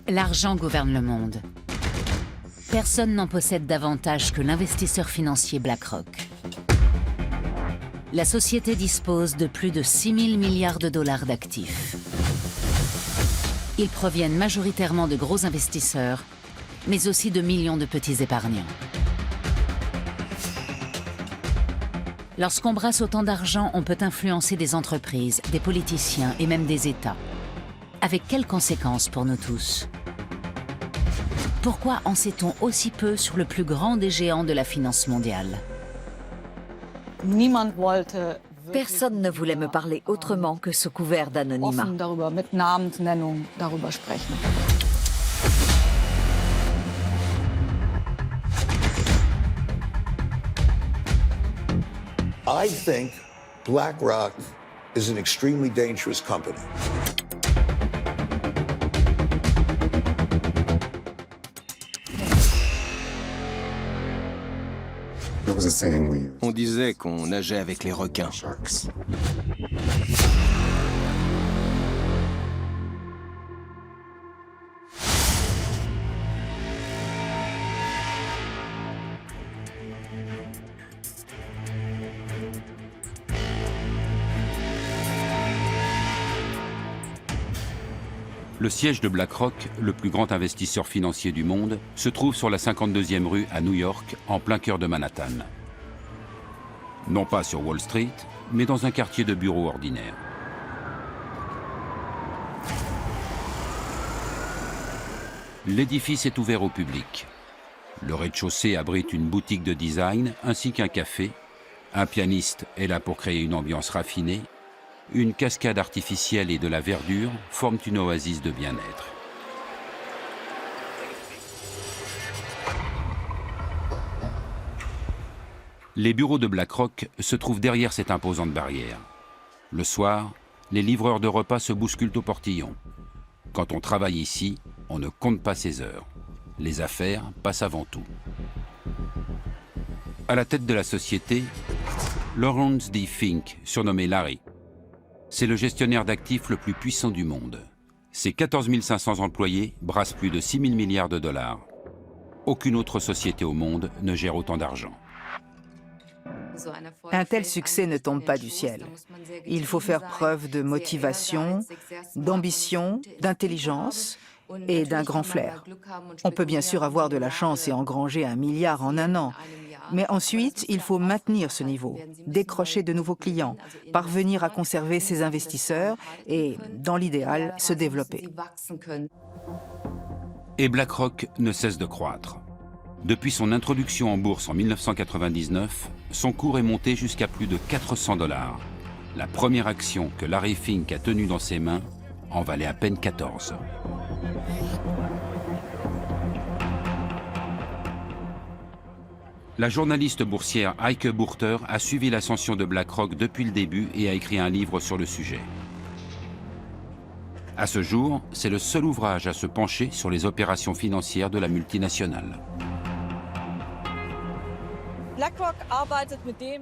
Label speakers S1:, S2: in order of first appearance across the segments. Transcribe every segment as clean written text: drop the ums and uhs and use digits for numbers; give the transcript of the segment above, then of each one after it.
S1: L'argent gouverne le monde. Personne n'en possède davantage que l'investisseur financier BlackRock. La société dispose de plus de 6 000 milliards de dollars d'actifs. Ils proviennent majoritairement de gros investisseurs, mais aussi de millions de petits épargnants. Lorsqu'on brasse autant d'argent, on peut influencer des entreprises, des politiciens et même des États. Avec quelles conséquences pour nous tous? Pourquoi en sait-on aussi peu sur le plus grand des géants de la finance mondiale?
S2: Personne ne voulait me parler autrement que sous couvert d'anonymat.
S3: I think BlackRock is an extremely dangerous company.
S4: On disait qu'on nageait avec les requins.
S5: Le siège de BlackRock, le plus grand investisseur financier du monde, se trouve sur la 52e rue à New York, en plein cœur de Manhattan. Non pas sur Wall Street, mais dans un quartier de bureaux ordinaire. L'édifice est ouvert au public. Le rez-de-chaussée abrite une boutique de design ainsi qu'un café. Un pianiste est là pour créer une ambiance raffinée. Une cascade artificielle et de la verdure forment une oasis de bien-être. Les bureaux de BlackRock se trouvent derrière cette imposante barrière. Le soir, les livreurs de repas se bousculent au portillon. Quand on travaille ici, on ne compte pas ses heures. Les affaires passent avant tout. À la tête de la société, Lawrence D. Fink, surnommé Larry. C'est le gestionnaire d'actifs le plus puissant du monde. Ses 14 500 employés brassent plus de 6 000 milliards de dollars. Aucune autre société au monde ne gère autant d'argent.
S6: Un tel succès ne tombe pas du ciel. Il faut faire preuve de motivation, d'ambition, d'intelligence et d'un grand flair. On peut bien sûr avoir de la chance et engranger 1 milliard en un an. Mais ensuite, il faut maintenir ce niveau, décrocher de nouveaux clients, parvenir à conserver ses investisseurs et, dans l'idéal, se développer.
S5: Et BlackRock ne cesse de croître. Depuis son introduction en bourse en 1999, son cours est monté jusqu'à plus de 400 $. La première action que Larry Fink a tenue dans ses mains en valait à peine 14. La journaliste boursière Heike Burter a suivi l'ascension de BlackRock depuis le début et a écrit un livre sur le sujet. À ce jour, c'est le seul ouvrage à se pencher sur les opérations financières de la multinationale.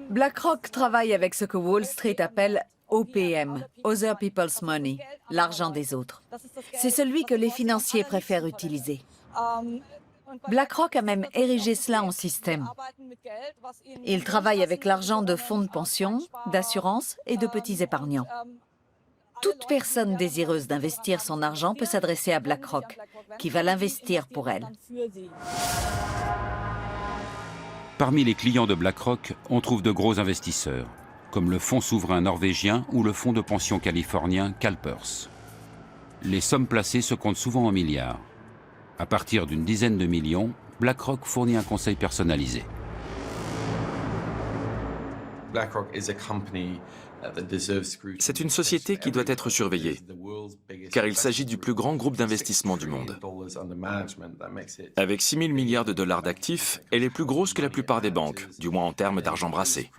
S2: BlackRock travaille avec ce que Wall Street appelle OPM, Other People's Money, l'argent des autres. C'est celui que les financiers préfèrent utiliser. BlackRock a même érigé cela en système. Il travaille avec l'argent de fonds de pension, d'assurance et de petits épargnants. Toute personne désireuse d'investir son argent peut s'adresser à BlackRock, qui va l'investir pour elle.
S5: Parmi les clients de BlackRock, on trouve de gros investisseurs, comme le fonds souverain norvégien ou le fonds de pension californien CalPERS. Les sommes placées se comptent souvent en milliards. À partir d'une dizaine de millions, BlackRock fournit un conseil personnalisé.
S7: C'est une société qui doit être surveillée, car il s'agit du plus grand groupe d'investissement du monde. Avec 6 000 milliards de dollars d'actifs, elle est plus grosse que la plupart des banques, du moins en termes d'argent brassé.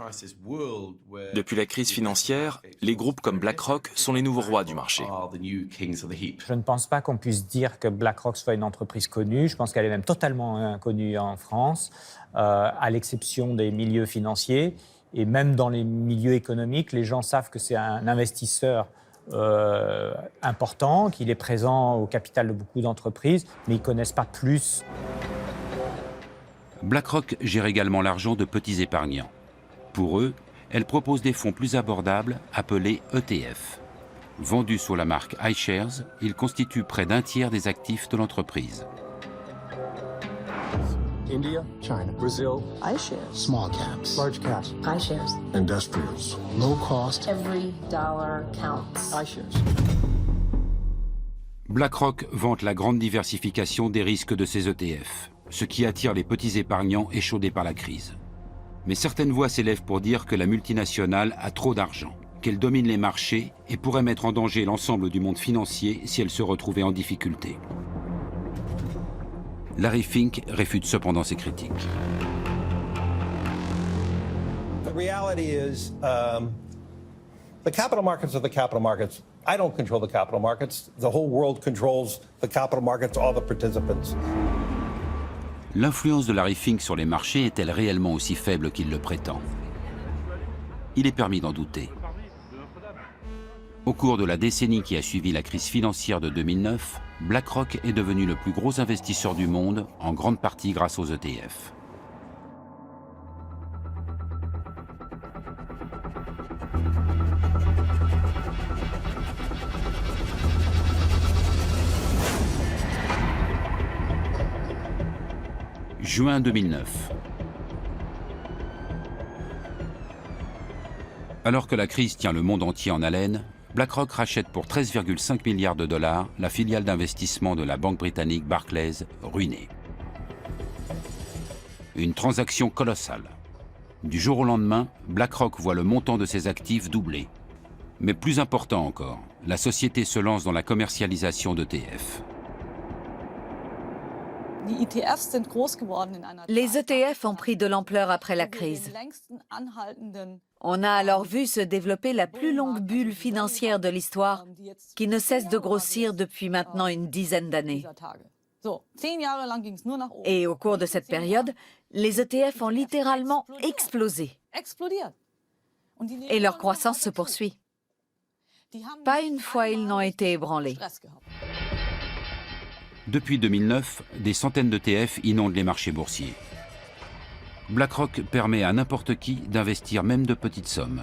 S7: Depuis la crise financière, les groupes comme BlackRock sont les nouveaux rois du marché.
S8: Je ne pense pas qu'on puisse dire que BlackRock soit une entreprise connue. Je pense qu'elle est même totalement inconnue en France, à l'exception des milieux financiers. Et même dans les milieux économiques, les gens savent que c'est un investisseur important, qu'il est présent au capital de beaucoup d'entreprises, mais ils ne connaissent pas plus.
S5: BlackRock gère également l'argent de petits épargnants. Pour eux, elle propose des fonds plus abordables appelés ETF. Vendus sous la marque iShares, ils constituent près d'un tiers des actifs de l'entreprise.
S9: India, China, Brazil, iShares, small caps, large caps, iShares, industrials, low cost, every dollar counts, iShares.
S5: BlackRock vante la grande diversification des risques de ses ETF, ce qui attire les petits épargnants échaudés par la crise. Mais certaines voix s'élèvent pour dire que la multinationale a trop d'argent, qu'elle domine les marchés et pourrait mettre en danger l'ensemble du monde financier si elle se retrouvait en difficulté. Larry Fink réfute cependant ces critiques.
S10: The reality is, the capital markets are the capital markets. I don't control the capital markets. The whole world controls the capital markets, all the participants.
S5: L'influence de Larry Fink sur les marchés est-elle réellement aussi faible qu'il le prétend? Il est permis d'en douter. Au cours de la décennie qui a suivi la crise financière de 2009, BlackRock est devenu le plus gros investisseur du monde, en grande partie grâce aux ETF. Juin 2009. Alors que la crise tient le monde entier en haleine, BlackRock rachète pour 13,5 milliards de dollars la filiale d'investissement de la banque britannique Barclays, ruinée. Une transaction colossale. Du jour au lendemain, BlackRock voit le montant de ses actifs doubler. Mais plus important encore, la société se lance dans la commercialisation d'ETF.
S2: Les ETF ont pris de l'ampleur après la crise. On a alors vu se développer la plus longue bulle financière de l'histoire, qui ne cesse de grossir depuis maintenant une dizaine d'années. Et au cours de cette période, les ETF ont littéralement explosé. Et leur croissance se poursuit. Pas une fois ils n'ont été ébranlés.
S5: Depuis 2009, des centaines d'ETF inondent les marchés boursiers. BlackRock permet à n'importe qui d'investir même de petites sommes.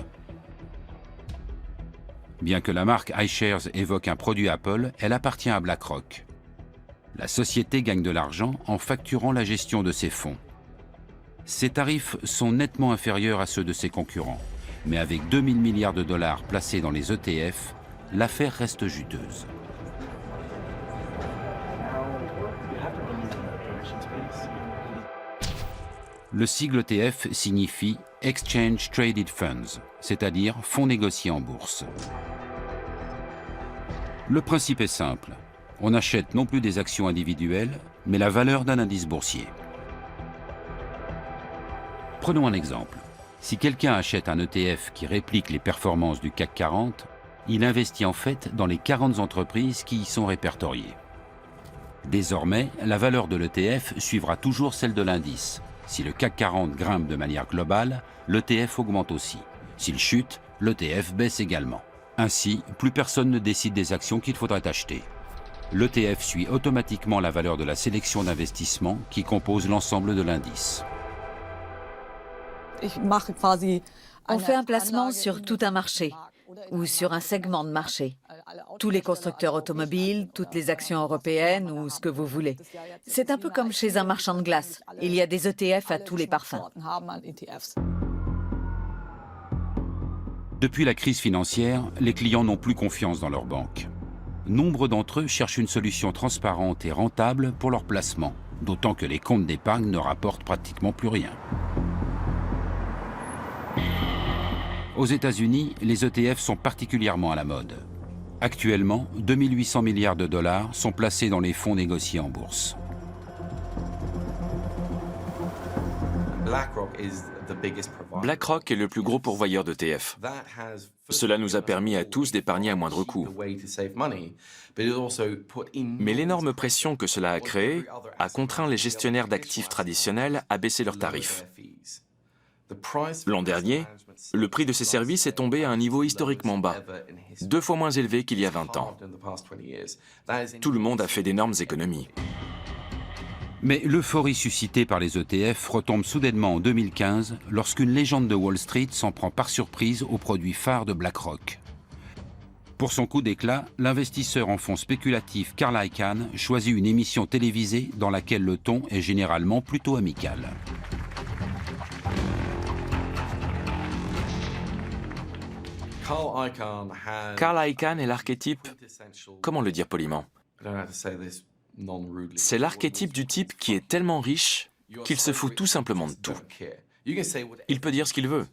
S5: Bien que la marque iShares évoque un produit Apple, elle appartient à BlackRock. La société gagne de l'argent en facturant la gestion de ses fonds. Ses tarifs sont nettement inférieurs à ceux de ses concurrents, mais avec 2000 milliards de dollars placés dans les ETF, l'affaire reste juteuse. Le sigle ETF signifie Exchange Traded Funds, c'est-à-dire fonds négociés en bourse. Le principe est simple. On achète non plus des actions individuelles, mais la valeur d'un indice boursier. Prenons un exemple. Si quelqu'un achète un ETF qui réplique les performances du CAC 40, il investit en fait dans les 40 entreprises qui y sont répertoriées. Désormais, la valeur de l'ETF suivra toujours celle de l'indice. Si le CAC 40 grimpe de manière globale, l'ETF augmente aussi. S'il chute, l'ETF baisse également. Ainsi, plus personne ne décide des actions qu'il faudrait acheter. L'ETF suit automatiquement la valeur de la sélection d'investissement qui compose l'ensemble de l'indice.
S2: On fait un placement sur tout un marché ou sur un segment de marché. Tous les constructeurs automobiles, toutes les actions européennes ou ce que vous voulez. C'est un peu comme chez un marchand de glace. Il y a des ETF à tous les parfums.
S5: Depuis la crise financière, les clients n'ont plus confiance dans leurs banques. Nombre d'entre eux cherchent une solution transparente et rentable pour leur placement, d'autant que les comptes d'épargne ne rapportent pratiquement plus rien. Aux États-Unis, les ETF sont particulièrement à la mode. Actuellement, 2800 milliards de dollars sont placés dans les fonds négociés en bourse.
S7: BlackRock est le plus gros pourvoyeur d'ETF. Cela nous a permis à tous d'épargner à moindre coût. Mais l'énorme pression que cela a créée a contraint les gestionnaires d'actifs traditionnels à baisser leurs tarifs. L'an dernier, le prix de ces services est tombé à un niveau historiquement bas, 2 fois moins élevé qu'il y a 20 ans. Tout le monde a fait d'énormes économies.
S5: Mais l'euphorie suscitée par les ETF retombe soudainement en 2015 lorsqu'une légende de Wall Street s'en prend par surprise aux produits phares de BlackRock. Pour son coup d'éclat, l'investisseur en fonds spéculatif Carl Icahn choisit une émission télévisée dans laquelle le ton est généralement plutôt amical.
S7: Carl Icahn est l'archétype, comment le dire poliment? C'est l'archétype du type qui est tellement riche qu'il se fout tout simplement de tout. Il peut dire ce qu'il veut.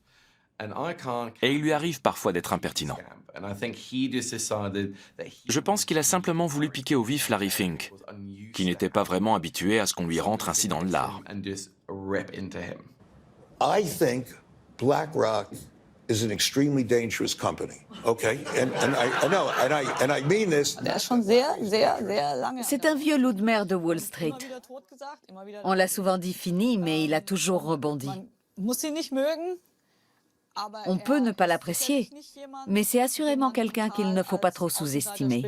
S7: Et il lui arrive parfois d'être impertinent. Je pense qu'il a simplement voulu piquer au vif Larry Fink, qui n'était pas vraiment habitué à ce qu'on lui rentre ainsi dans le lard.
S3: I think BlackRock is an extremely dangerous company. Okay, and I mean this.
S2: C'est un vieux loup de mer de Wall Street. On l'a souvent dit fini, mais il a toujours rebondi. On peut ne pas l'apprécier, mais c'est assurément quelqu'un qu'il ne faut pas trop sous-estimer.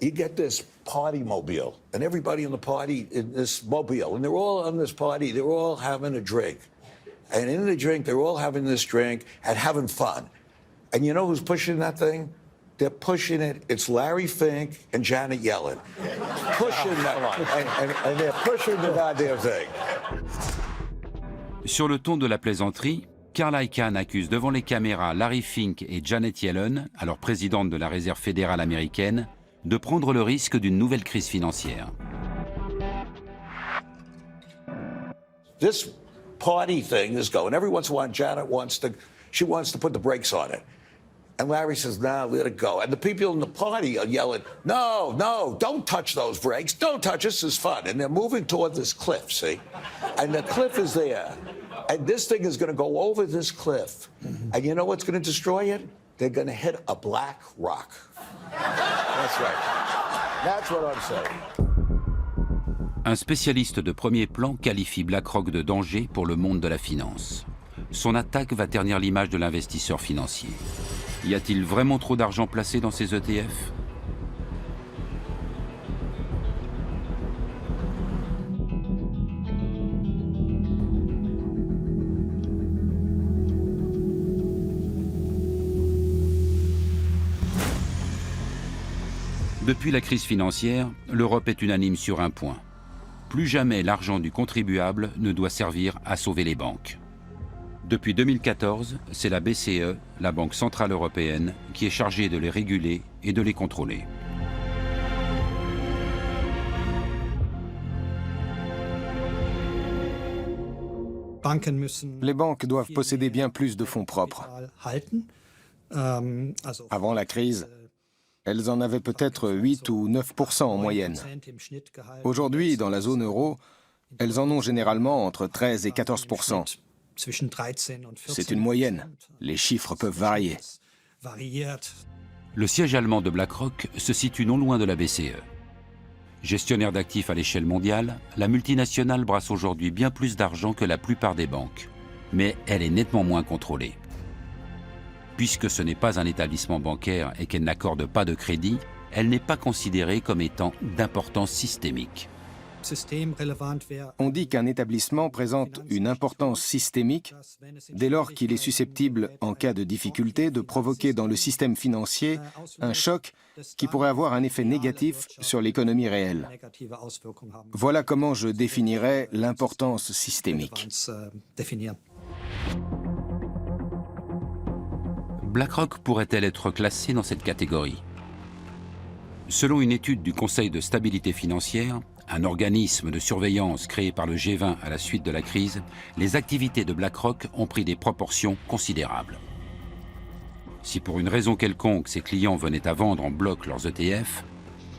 S3: You get this party mobile, and everybody in the party in this mobile, and they're all on this party, they're all having a drink. And in the drink, they're all having this drink and having fun. And you know who's pushing that thing? They're pushing it. It's Larry Fink and Janet Yellen. Pushing that. And they're pushing the goddamn thing.
S5: Sur le ton de la plaisanterie, Carl Icahn accuse devant les caméras Larry Fink et Janet Yellen, alors présidente de la Réserve fédérale américaine, de prendre le risque d'une nouvelle crise financière.
S3: This party thing is going. Every once in a while, Janet wants to put the brakes on it. And Larry says, nah, let it go. And the people in the party are yelling, no, no, don't touch those brakes. Don't touch, this is fun. And they're moving toward this cliff, see? And the cliff is there. And this thing is going to go over this cliff. And you know what's going to destroy it? They're going to hit a black rock. That's right. That's what I'm saying.
S5: Un spécialiste de premier plan qualifie BlackRock de danger pour le monde de la finance. Son attaque va ternir l'image de l'investisseur financier. Y a-t-il vraiment trop d'argent placé dans ces ETF ? Depuis la crise financière, l'Europe est unanime sur un point. Plus jamais l'argent du contribuable ne doit servir à sauver les banques. Depuis 2014, c'est la BCE, la Banque centrale européenne, qui est chargée de les réguler et de les contrôler.
S11: Les banques doivent posséder bien plus de fonds propres. Avant la crise, elles en avaient peut-être 8 ou 9% en moyenne. Aujourd'hui, dans la zone euro, elles en ont généralement entre 13 et 14%. C'est une moyenne. Les chiffres peuvent varier.
S5: Le siège allemand de BlackRock se situe non loin de la BCE. Gestionnaire d'actifs à l'échelle mondiale, la multinationale brasse aujourd'hui bien plus d'argent que la plupart des banques. Mais elle est nettement moins contrôlée. Puisque ce n'est pas un établissement bancaire et qu'elle n'accorde pas de crédit, elle n'est pas considérée comme étant d'importance systémique.
S11: On dit qu'un établissement présente une importance systémique dès lors qu'il est susceptible, en cas de difficulté, de provoquer dans le système financier un choc qui pourrait avoir un effet négatif sur l'économie réelle. Voilà comment je définirais l'importance systémique.
S5: BlackRock pourrait-elle être classée dans cette catégorie? Selon une étude du Conseil de stabilité financière, un organisme de surveillance créé par le G20 à la suite de la crise, les activités de BlackRock ont pris des proportions considérables. Si pour une raison quelconque ses clients venaient à vendre en bloc leurs ETF,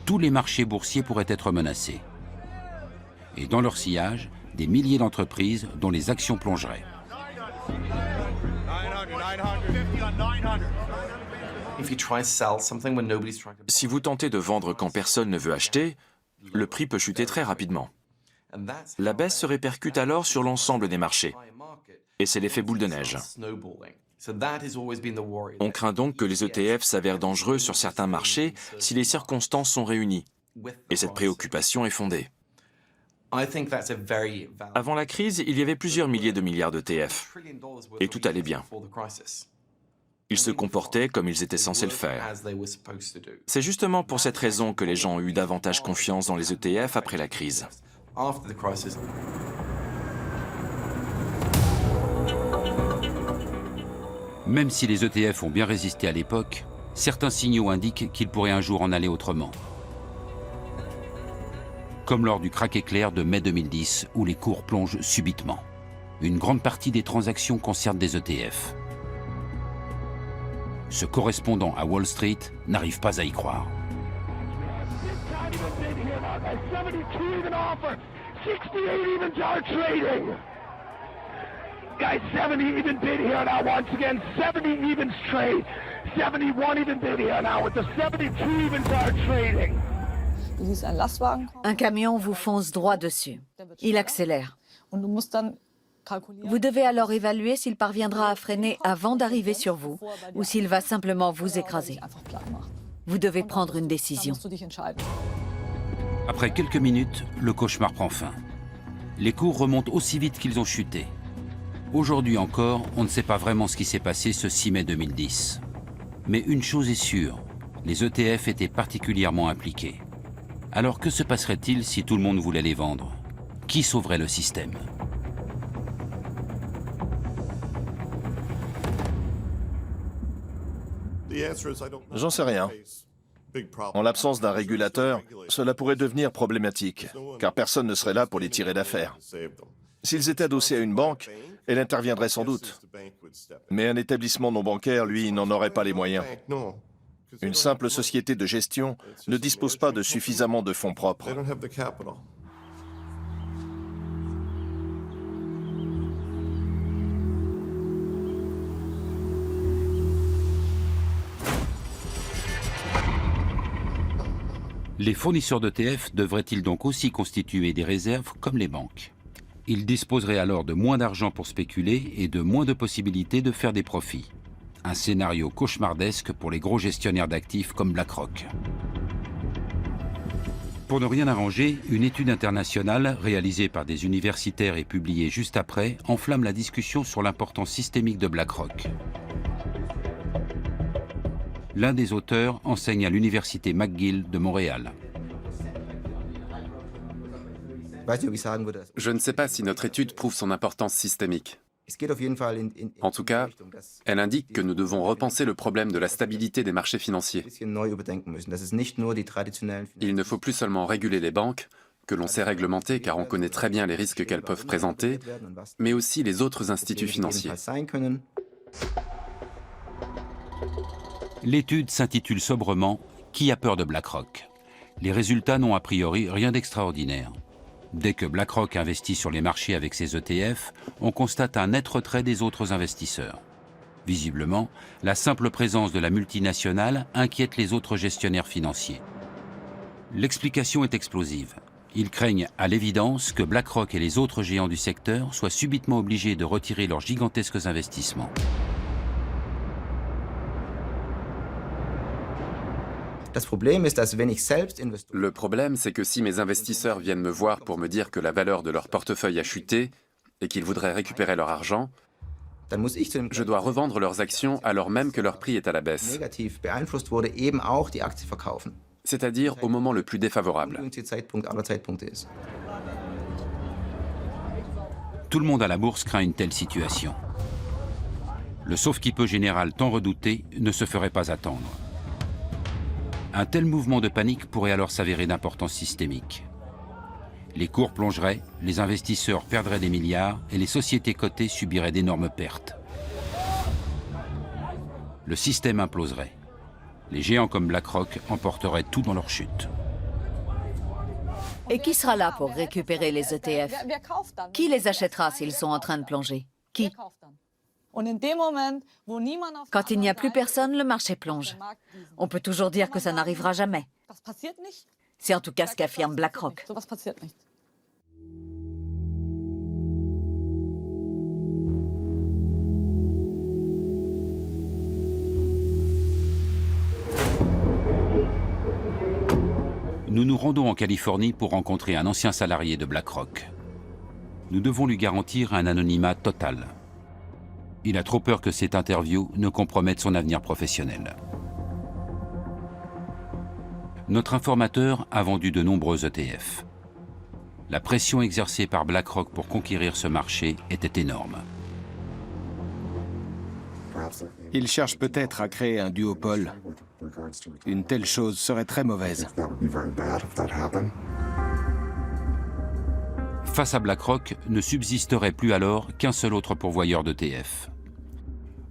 S5: tous les marchés boursiers pourraient être menacés. Et dans leur sillage, des milliers d'entreprises dont les actions plongeraient.
S7: Si vous tentez de vendre quand personne ne veut acheter, le prix peut chuter très rapidement. La baisse se répercute alors sur l'ensemble des marchés. Et c'est l'effet boule de neige. On craint donc que les ETF s'avèrent dangereux sur certains marchés si les circonstances sont réunies. Et cette préoccupation est fondée. Avant la crise, il y avait plusieurs milliers de milliards d'ETF. Et tout allait bien. Ils se comportaient comme ils étaient censés le faire. C'est justement pour cette raison que les gens ont eu davantage confiance dans les ETF après la crise.
S5: Même si les ETF ont bien résisté à l'époque, certains signaux indiquent qu'ils pourraient un jour en aller autrement. Comme lors du krach éclair de mai 2010, où les cours plongent subitement. Une grande partie des transactions concernent des ETF. Ce correspondant à Wall Street n'arrive pas à y croire.
S12: Guys, 70 even bid here now once again. 70 evens trade. 71 even bid here now with the 72 evens are trading.
S2: Un camion vous fonce droit dessus. Il accélère. Vous devez alors évaluer s'il parviendra à freiner avant d'arriver sur vous ou s'il va simplement vous écraser. Vous devez prendre une décision.
S5: Après quelques minutes, le cauchemar prend fin. Les cours remontent aussi vite qu'ils ont chuté. Aujourd'hui encore, on ne sait pas vraiment ce qui s'est passé ce 6 mai 2010. Mais une chose est sûre, les ETF étaient particulièrement impliqués. Alors que se passerait-il si tout le monde voulait les vendre? Qui sauverait le système?
S13: J'en sais rien. En l'absence d'un régulateur, cela pourrait devenir problématique, car personne ne serait là pour les tirer d'affaire. S'ils étaient adossés à une banque, elle interviendrait sans doute. Mais un établissement non bancaire, lui, n'en aurait pas les moyens. Une simple société de gestion ne dispose pas de suffisamment de fonds propres.
S5: Les fournisseurs d'ETF devraient-ils donc aussi constituer des réserves comme les banques? Ils disposeraient alors de moins d'argent pour spéculer et de moins de possibilités de faire des profits. Un scénario cauchemardesque pour les gros gestionnaires d'actifs comme BlackRock. Pour ne rien arranger, une étude internationale réalisée par des universitaires et publiée juste après enflamme la discussion sur l'importance systémique de BlackRock. L'un des auteurs enseigne à l'université McGill de Montréal.
S14: Je ne sais pas si notre étude prouve son importance systémique. En tout cas, elle indique que nous devons repenser le problème de la stabilité des marchés financiers. Il ne faut plus seulement réguler les banques, que l'on sait réglementer car on connaît très bien les risques qu'elles peuvent présenter, mais aussi les autres instituts financiers.
S5: L'étude s'intitule sobrement « Qui a peur de BlackRock ?» Les résultats n'ont a priori rien d'extraordinaire. Dès que BlackRock investit sur les marchés avec ses ETF, on constate un net retrait des autres investisseurs. Visiblement, la simple présence de la multinationale inquiète les autres gestionnaires financiers. L'explication est explosive. Ils craignent à l'évidence que BlackRock et les autres géants du secteur soient subitement obligés de retirer leurs gigantesques investissements.
S14: Le problème, c'est que si mes investisseurs viennent me voir pour me dire que la valeur de leur portefeuille a chuté et qu'ils voudraient récupérer leur argent, je dois revendre leurs actions alors même que leur prix est à la baisse. C'est-à-dire au moment le plus défavorable.
S5: Tout le monde à la bourse craint une telle situation. Le sauve-qui-peut général tant redouté ne se ferait pas attendre. Un tel mouvement de panique pourrait alors s'avérer d'importance systémique. Les cours plongeraient, les investisseurs perdraient des milliards et les sociétés cotées subiraient d'énormes pertes. Le système imploserait. Les géants comme BlackRock emporteraient tout dans leur chute.
S2: Et qui sera là pour récupérer les ETF? Qui les achètera s'ils sont en train de plonger? Qui? Quand il n'y a plus personne, le marché plonge. On peut toujours dire que ça n'arrivera jamais. C'est en tout cas ce qu'affirme BlackRock.
S5: nous nous rendons en Californie pour rencontrer un ancien salarié de BlackRock. Nous devons lui garantir un anonymat total. Il a trop peur que cette interview ne compromette son avenir professionnel. Notre informateur a vendu de nombreux ETF. La pression exercée par BlackRock pour conquérir ce marché était énorme.
S11: Il cherche peut-être à créer un duopole. Une telle chose serait très mauvaise.
S5: Face à BlackRock, ne subsisterait plus alors qu'un seul autre pourvoyeur d'ETF.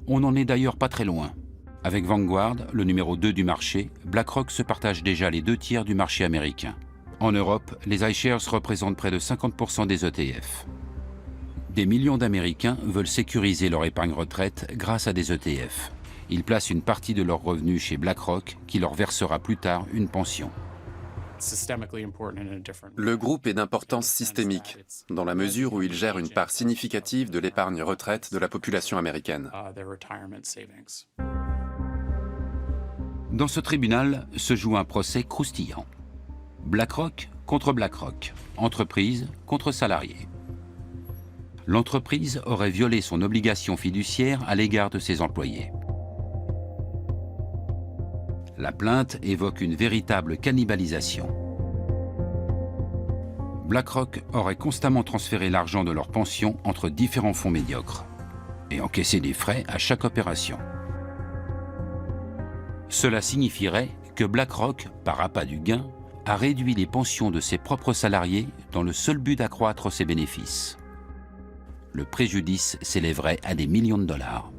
S5: On n'en est d'ailleurs pas très loin. Avec Vanguard, le numéro 2 du marché, BlackRock se partage déjà les 2/3 du marché américain. En Europe, les iShares représentent près de 50% des ETF. Des millions d'Américains veulent sécuriser leur épargne retraite grâce à des ETF. Ils placent une partie de leurs revenus chez BlackRock qui leur versera plus tard une pension.
S14: Le groupe est d'importance systémique, dans la mesure où il gère une part significative de l'épargne retraite de la population américaine.
S5: Dans ce tribunal se joue un procès croustillant. BlackRock contre BlackRock, entreprise contre salarié. L'entreprise aurait violé son obligation fiduciaire à l'égard de ses employés. La plainte évoque une véritable cannibalisation. BlackRock aurait constamment transféré l'argent de leur pension entre différents fonds médiocres et encaissé des frais à chaque opération. Cela signifierait que BlackRock, par appât du gain, a réduit les pensions de ses propres salariés dans le seul but d'accroître ses bénéfices. Le préjudice s'élèverait à des millions de dollars.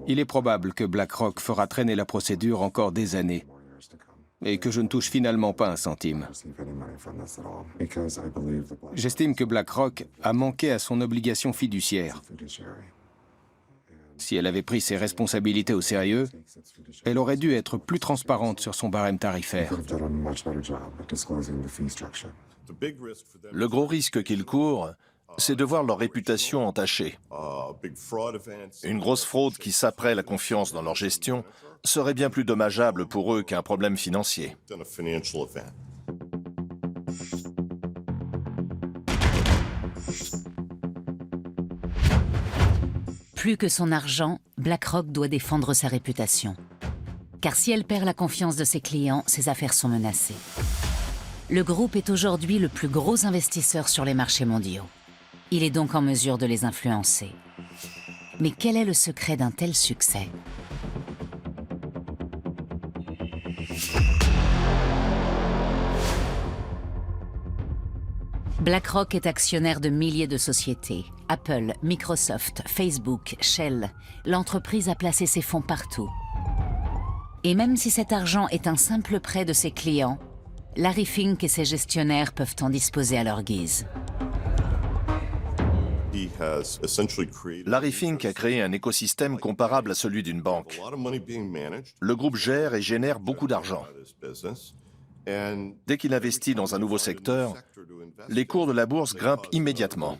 S11: Il est probable que BlackRock fera traîner la procédure encore des années et que je ne touche finalement pas un centime. J'estime que BlackRock a manqué à son obligation fiduciaire. Si elle avait pris ses responsabilités au sérieux, elle aurait dû être plus transparente sur son barème tarifaire.
S13: Le gros risque qu'ils courent, c'est de voir leur réputation entachée. Une grosse fraude qui saperait la confiance dans leur gestion serait bien plus dommageable pour eux qu'un problème financier.
S1: Plus que son argent, BlackRock doit défendre sa réputation. Car si elle perd la confiance de ses clients, ses affaires sont menacées. Le groupe est aujourd'hui le plus gros investisseur sur les marchés mondiaux. Il est donc en mesure de les influencer. Mais quel est le secret d'un tel succès ? BlackRock est actionnaire de milliers de sociétés. Apple, Microsoft, Facebook, Shell. L'entreprise a placé ses fonds partout. Et même si cet argent est un simple prêt de ses clients, Larry Fink et ses gestionnaires peuvent en disposer à leur guise.
S13: Larry Fink a créé un écosystème comparable à celui d'une banque. Le groupe gère et génère beaucoup d'argent. Dès qu'il investit dans un nouveau secteur, les cours de la bourse grimpent immédiatement.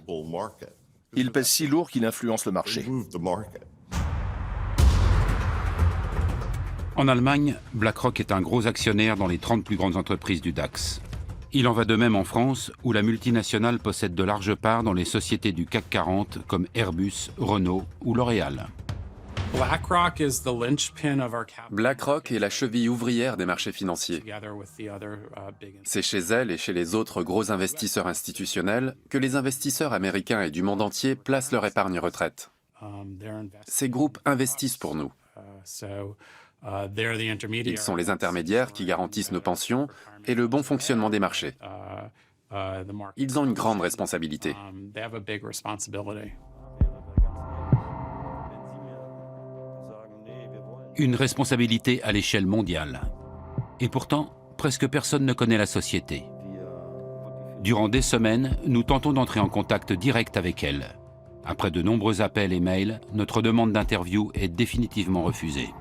S13: Il pèse si lourd qu'il influence le marché.
S5: En Allemagne, BlackRock est un gros actionnaire dans les 30 plus grandes entreprises du DAX. Il en va de même en France, où la multinationale possède de larges parts dans les sociétés du CAC 40 comme Airbus, Renault ou L'Oréal.
S14: BlackRock est la cheville ouvrière des marchés financiers. C'est chez elle et chez les autres gros investisseurs institutionnels que les investisseurs américains et du monde entier placent leur épargne retraite. Ces groupes investissent pour nous. Ils sont les intermédiaires qui garantissent nos pensions et le bon fonctionnement des marchés. Ils ont une grande responsabilité.
S5: Une responsabilité à l'échelle mondiale. Et pourtant, presque personne ne connaît la société. Durant des semaines, nous tentons d'entrer en contact direct avec elle. Après de nombreux appels et mails, notre demande d'interview est définitivement refusée.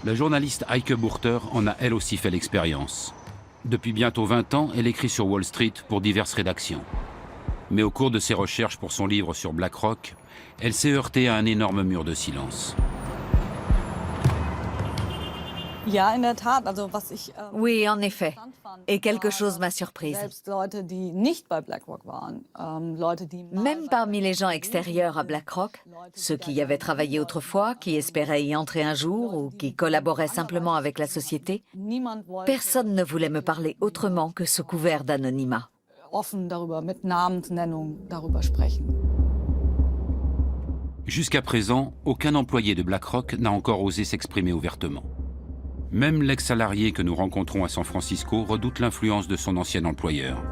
S5: La journaliste Heike Burter en a elle aussi fait l'expérience. Depuis bientôt 20 ans, elle écrit sur Wall Street pour diverses rédactions. Mais au cours de ses recherches pour son livre sur BlackRock, elle s'est heurtée à un énorme mur de silence.
S2: Oui, en effet. Et quelque chose m'a surprise. Même parmi les gens extérieurs à BlackRock, ceux qui y avaient travaillé autrefois, qui espéraient y entrer un jour ou qui collaboraient simplement avec la société, personne ne voulait me parler autrement que sous couvert d'anonymat.
S5: Jusqu'à présent, aucun employé de BlackRock n'a encore osé s'exprimer ouvertement. Même l'ex-salarié que nous rencontrons à San Francisco redoute l'influence de son ancien employeur.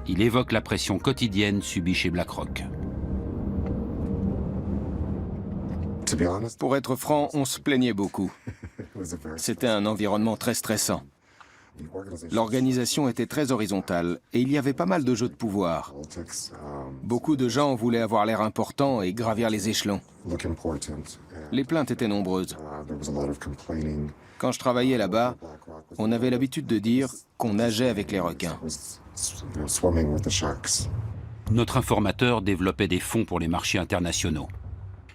S5: Il évoque la pression quotidienne subie chez BlackRock.
S11: Pour être franc, on se plaignait beaucoup. C'était un environnement très stressant. L'organisation était très horizontale et il y avait pas mal de jeux de pouvoir. Beaucoup de gens voulaient avoir l'air important et gravir les échelons. Les plaintes étaient nombreuses. Quand je travaillais là-bas, on avait l'habitude de dire qu'on nageait avec les requins.
S5: Notre informateur développait des fonds pour les marchés internationaux.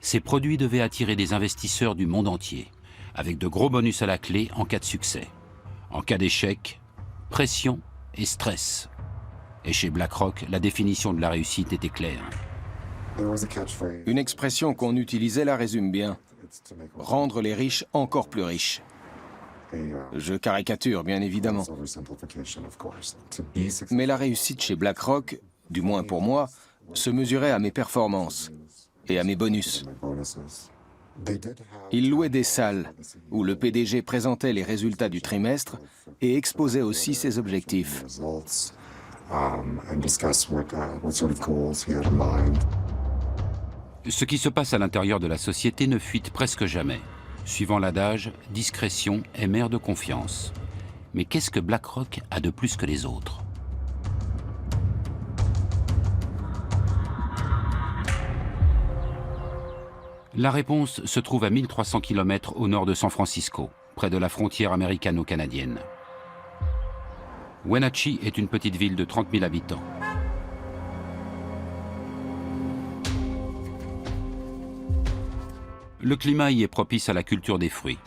S5: Ces produits devaient attirer des investisseurs du monde entier, avec de gros bonus à la clé en cas de succès. En cas d'échec, pression et stress. Et chez BlackRock, la définition de la réussite était claire.
S11: Une expression qu'on utilisait la résume bien. Rendre les riches encore plus riches. Je caricature, bien évidemment. Mais la réussite chez BlackRock, du moins pour moi, se mesurait à mes performances et à mes bonus. Ils louaient des salles où le PDG présentait les résultats du trimestre et exposait aussi ses objectifs.
S5: Ce qui se passe à l'intérieur de la société ne fuite presque jamais. Suivant l'adage, discrétion est mère de confiance. Mais qu'est-ce que BlackRock a de plus que les autres ? La réponse se trouve à 1300 km au nord de San Francisco, près de la frontière américano-canadienne. Wenatchee est une petite ville de 30 000 habitants. Le climat y est propice à la culture des fruits.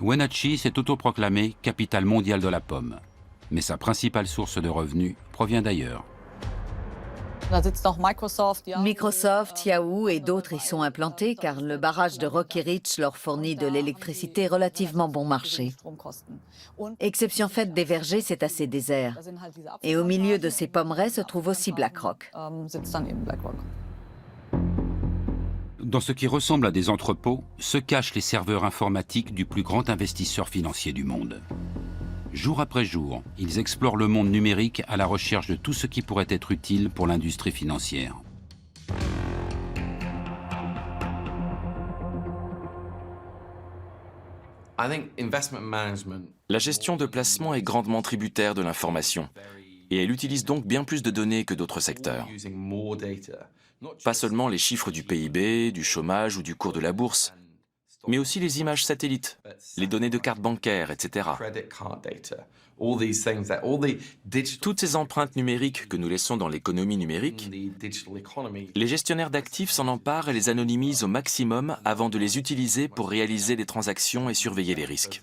S5: Wenatchee s'est autoproclamée capitale mondiale de la pomme, mais sa principale source de revenus provient d'ailleurs.
S2: Microsoft, Yahoo et d'autres y sont implantés car le barrage de Rocky Ridge leur fournit de l'électricité relativement bon marché. Exception faite des vergers, c'est assez désert. Et au milieu de ces pommeraies se trouve aussi BlackRock.
S5: Dans ce qui ressemble à des entrepôts, se cachent les serveurs informatiques du plus grand investisseur financier du monde. Jour après jour, ils explorent le monde numérique à la recherche de tout ce qui pourrait être utile pour l'industrie financière.
S7: La gestion de placement est grandement tributaire de l'information, et elle utilise donc bien plus de données que d'autres secteurs. Pas seulement les chiffres du PIB, du chômage ou du cours de la bourse, mais aussi les images satellites, les données de cartes bancaires, etc. Toutes ces empreintes numériques que nous laissons dans l'économie numérique, les gestionnaires d'actifs s'en emparent et les anonymisent au maximum avant de les utiliser pour réaliser des transactions et surveiller les risques.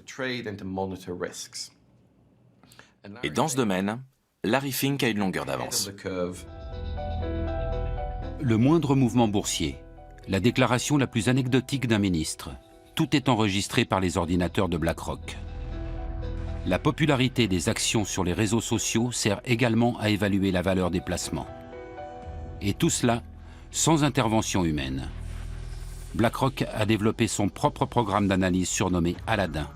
S7: Et dans ce domaine, Larry Fink a une longueur d'avance.
S5: Le moindre mouvement boursier, la déclaration la plus anecdotique d'un ministre, tout est enregistré par les ordinateurs de BlackRock. La popularité des actions sur les réseaux sociaux sert également à évaluer la valeur des placements. Et tout cela sans intervention humaine. BlackRock a développé son propre programme d'analyse surnommé Aladdin.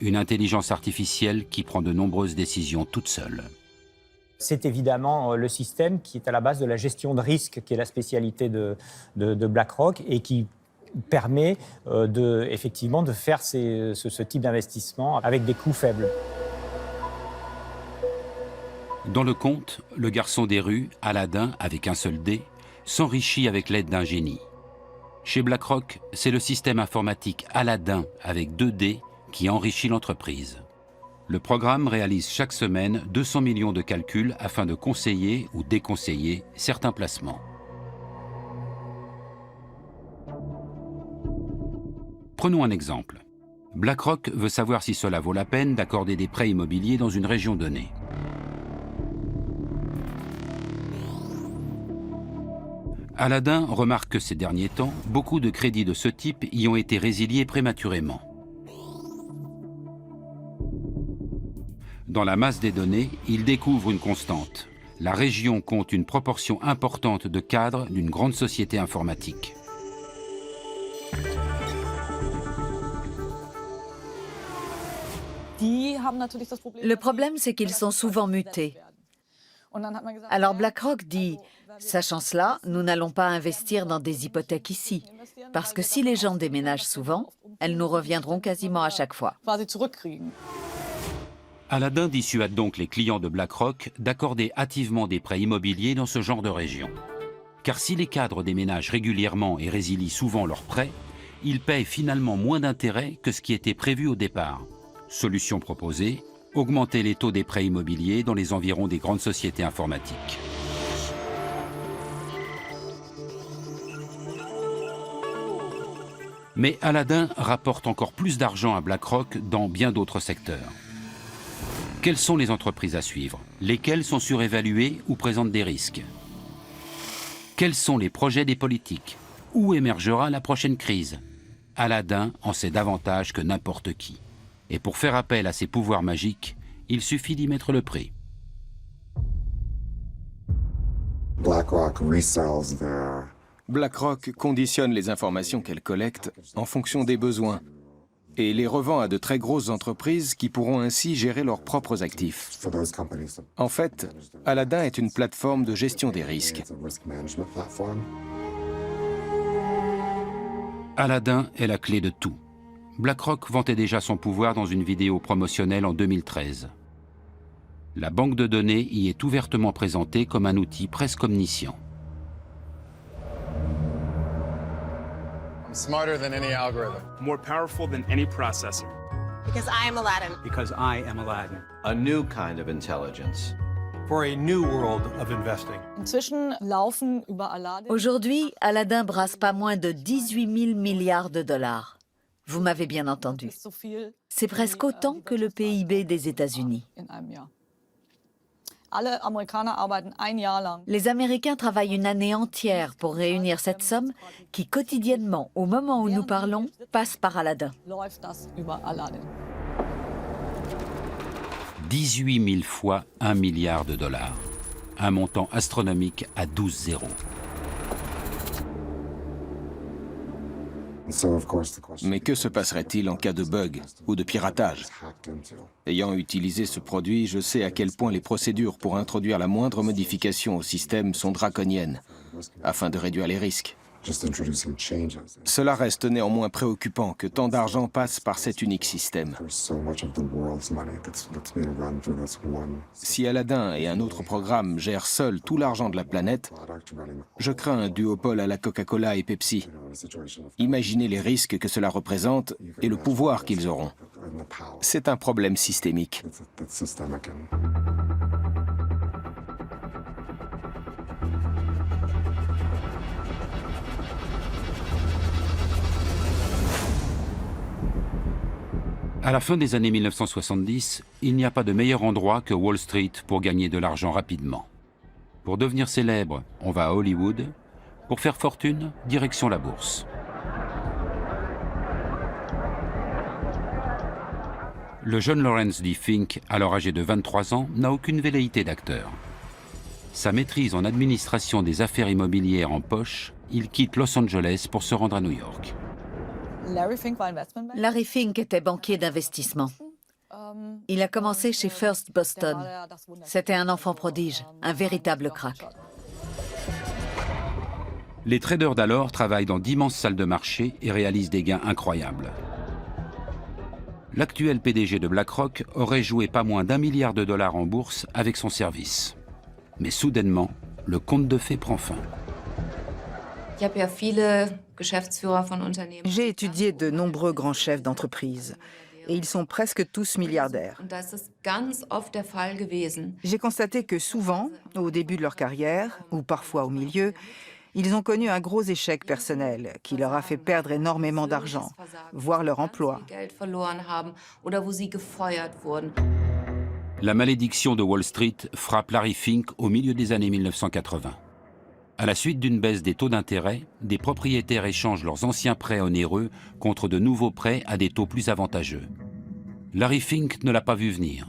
S5: Une intelligence artificielle qui prend de nombreuses décisions toute seule.
S8: C'est évidemment le système qui est à la base de la gestion de risque, qui est la spécialité de BlackRock et qui permet effectivement de faire ce type d'investissement avec des coûts faibles.
S5: Dans le conte, le garçon des rues, Aladdin, avec un seul dé, s'enrichit avec l'aide d'un génie. Chez BlackRock, c'est le système informatique Aladdin avec 2 dés qui enrichit l'entreprise. Le programme réalise chaque semaine 200 millions de calculs afin de conseiller ou déconseiller certains placements. Prenons un exemple. BlackRock veut savoir si cela vaut la peine d'accorder des prêts immobiliers dans une région donnée. Aladdin remarque que ces derniers temps, beaucoup de crédits de ce type y ont été résiliés prématurément. Dans la masse des données, il découvre une constante. La région compte une proportion importante de cadres d'une grande société informatique.
S2: Le problème, c'est qu'ils sont souvent mutés. Alors BlackRock dit, sachant cela, nous n'allons pas investir dans des hypothèques ici, parce que si les gens déménagent souvent, elles nous reviendront quasiment à chaque fois.
S5: Aladdin dissuade donc les clients de BlackRock d'accorder hâtivement des prêts immobiliers dans ce genre de région. Car si les cadres déménagent régulièrement et résilient souvent leurs prêts, ils payent finalement moins d'intérêt que ce qui était prévu au départ. Solution proposée, augmenter les taux des prêts immobiliers dans les environs des grandes sociétés informatiques. Mais Aladdin rapporte encore plus d'argent à BlackRock dans bien d'autres secteurs. Quelles sont les entreprises à suivre? Lesquelles sont surévaluées ou présentent des risques? Quels sont les projets des politiques? Où émergera la prochaine crise? Aladdin en sait davantage que n'importe qui. Et pour faire appel à ses pouvoirs magiques, il suffit d'y mettre le prix.
S11: BlackRock conditionne les informations qu'elle collecte en fonction des besoins et les revend à de très grosses entreprises qui pourront ainsi gérer leurs propres actifs. En fait, Aladdin est une plateforme de gestion des risques.
S5: Aladdin est la clé de tout. BlackRock vantait déjà son pouvoir dans une vidéo promotionnelle en 2013. La banque de données y est ouvertement présentée comme un outil presque omniscient.
S15: I'm smarter than any algorithm.
S16: More powerful than any processor.
S17: Because I am Aladdin.
S16: Because I am Aladdin.
S18: A new kind of intelligence.
S10: For a new world of investing.
S2: Aujourd'hui, Aladdin brasse pas moins de 18 000 milliards de dollars. Vous m'avez bien entendu. C'est presque autant que le PIB des États-Unis. Les Américains travaillent une année entière pour réunir cette somme qui, quotidiennement, au moment où nous parlons, passe par Aladdin.
S5: 18 000 fois 1 milliard de dollars. Un montant astronomique à 12 zéros.
S11: Mais que se passerait-il en cas de bug ou de piratage? Ayant utilisé ce produit, je sais à quel point les procédures pour introduire la moindre modification au système sont draconiennes, afin de réduire les risques. Cela reste néanmoins préoccupant que tant d'argent passe par cet unique système. Si Aladdin et un autre programme gèrent seuls tout l'argent de la planète, je crains un duopole à la Coca-Cola et Pepsi. Imaginez les risques que cela représente et le pouvoir qu'ils auront. C'est un problème systémique.
S5: À la fin des années 1970, il n'y a pas de meilleur endroit que Wall Street pour gagner de l'argent rapidement. Pour devenir célèbre, on va à Hollywood. Pour faire fortune, direction la bourse. Le jeune Lawrence D. Fink, alors âgé de 23 ans, n'a aucune velléité d'acteur. Sa maîtrise en administration des affaires immobilières en poche, il quitte Los Angeles pour se rendre à New York.
S2: Larry Fink était banquier d'investissement. Il a commencé chez First Boston. C'était un enfant prodige, un véritable crack.
S5: Les traders d'alors travaillent dans d'immenses salles de marché et réalisent des gains incroyables. L'actuel PDG de BlackRock aurait joué pas moins d'1 milliard de dollars en bourse avec son service. Mais soudainement, le conte de fées prend fin.
S6: J'ai étudié de nombreux grands chefs d'entreprise et ils sont presque tous milliardaires. J'ai constaté que souvent, au début de leur carrière, ou parfois au milieu, ils ont connu un gros échec personnel qui leur a fait perdre énormément d'argent, voire leur emploi.
S5: La malédiction de Wall Street frappe Larry Fink au milieu des années 1980. À la suite d'une baisse des taux d'intérêt, des propriétaires échangent leurs anciens prêts onéreux contre de nouveaux prêts à des taux plus avantageux. Larry Fink ne l'a pas vu venir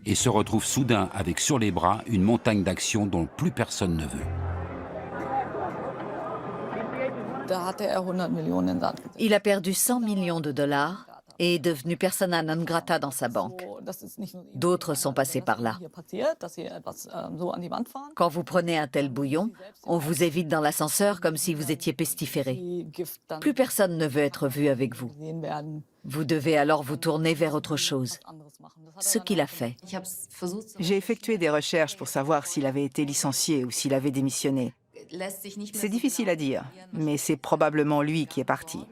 S5: et se retrouve soudain avec sur les bras une montagne d'actions dont plus personne ne veut.
S2: Il a perdu 100 millions de dollars et est devenu persona non grata dans sa banque. D'autres sont passés par là. Quand vous prenez un tel bouillon, on vous évite dans l'ascenseur comme si vous étiez pestiféré. Plus personne ne veut être vu avec vous. Vous devez alors vous tourner vers autre chose. Ce qu'il a fait.
S6: J'ai effectué des recherches pour savoir s'il avait été licencié ou s'il avait démissionné. C'est difficile à dire, mais c'est probablement lui qui est parti.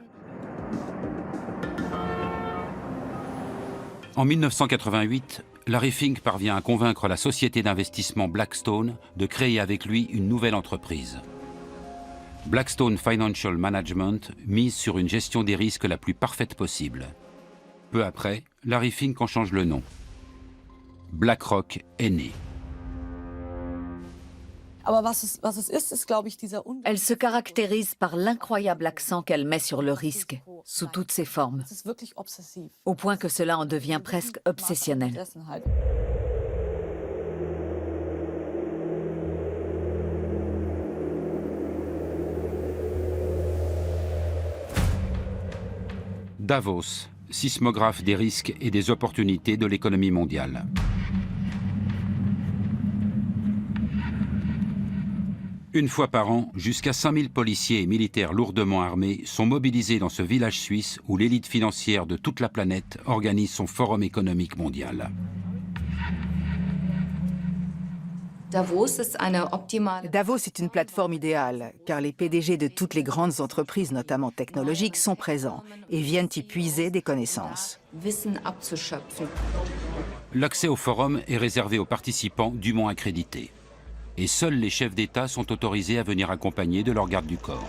S5: En 1988, Larry Fink parvient à convaincre la société d'investissement Blackstone de créer avec lui une nouvelle entreprise. Blackstone Financial Management mise sur une gestion des risques la plus parfaite possible. Peu après, Larry Fink en change le nom. BlackRock est né.
S2: Elle se caractérise par l'incroyable accent qu'elle met sur le risque, sous toutes ses formes, au point que cela en devient presque obsessionnel.
S5: Davos, sismographe des risques et des opportunités de l'économie mondiale. Une fois par an, jusqu'à 5000 policiers et militaires lourdement armés sont mobilisés dans ce village suisse où l'élite financière de toute la planète organise son forum économique mondial.
S6: Davos est une plateforme idéale, car les PDG de toutes les grandes entreprises, notamment technologiques, sont présents et viennent y puiser des connaissances.
S5: L'accès au forum est réservé aux participants dûment accrédités. Et seuls les chefs d'État sont autorisés à venir accompagnés de leur garde du corps.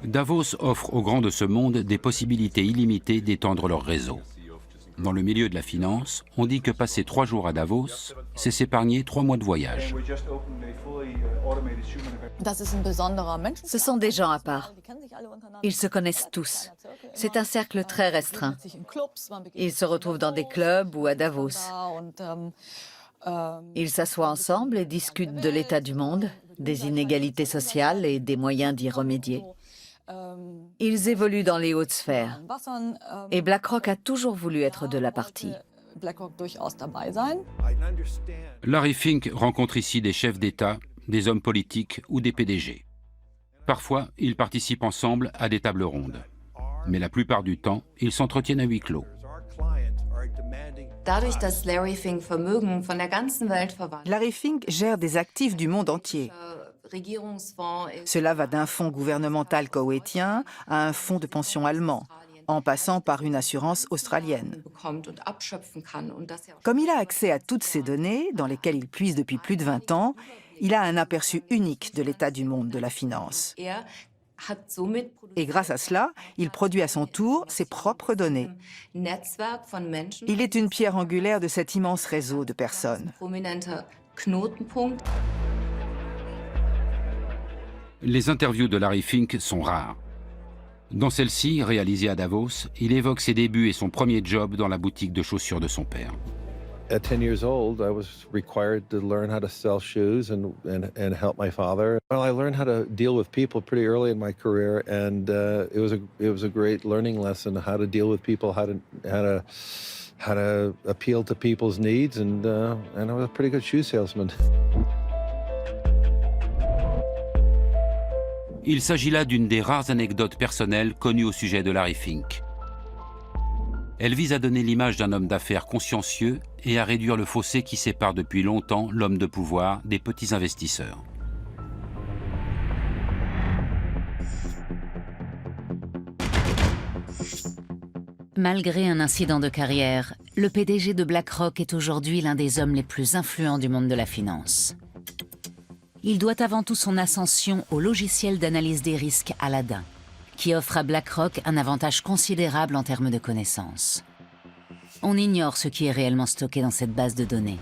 S5: Davos offre aux grands de ce monde des possibilités illimitées d'étendre leur réseau. Dans le milieu de la finance, on dit que passer 3 jours à Davos, c'est s'épargner 3 mois de voyage.
S2: Ce sont des gens à part. Ils se connaissent tous. C'est un cercle très restreint. Ils se retrouvent dans des clubs ou à Davos. Ils s'assoient ensemble et discutent de l'état du monde, des inégalités sociales et des moyens d'y remédier. Ils évoluent dans les hautes sphères. Et BlackRock a toujours voulu être de la partie.
S5: Larry Fink rencontre ici des chefs d'État, des hommes politiques ou des PDG. Parfois, ils participent ensemble à des tables rondes. Mais la plupart du temps, ils s'entretiennent à huis clos.
S6: Larry Fink gère des actifs du monde entier. Cela va d'un fonds gouvernemental koweïtien à un fonds de pension allemand, en passant par une assurance australienne. Comme il a accès à toutes ces données, dans lesquelles il puise depuis plus de 20 ans, il a un aperçu unique de l'état du monde de la finance. Et grâce à cela, il produit à son tour ses propres données. Il est une pierre angulaire de cet immense réseau de personnes.
S5: Les interviews de Larry Fink sont rares. Dans celle-ci, réalisée à Davos, il évoque ses débuts et son premier job dans la boutique de chaussures de son père.
S10: At 10 years old, I was required to learn how to sell shoes and help my father. Well, I learned how to deal with people pretty early in my career, and it was a great learning lesson how to deal with people, how to appeal to people's needs, and I was a pretty good shoe salesman.
S5: Il s'agit là d'une des rares anecdotes personnelles connues au sujet de Larry Fink. Elle vise à donner l'image d'un homme d'affaires consciencieux et à réduire le fossé qui sépare depuis longtemps l'homme de pouvoir des petits investisseurs.
S1: Malgré un incident de carrière, le PDG de BlackRock est aujourd'hui l'un des hommes les plus influents du monde de la finance. Il doit avant tout son ascension au logiciel d'analyse des risques Aladdin, qui offre à BlackRock un avantage considérable en termes de connaissances. On ignore ce qui est réellement stocké dans cette base de données.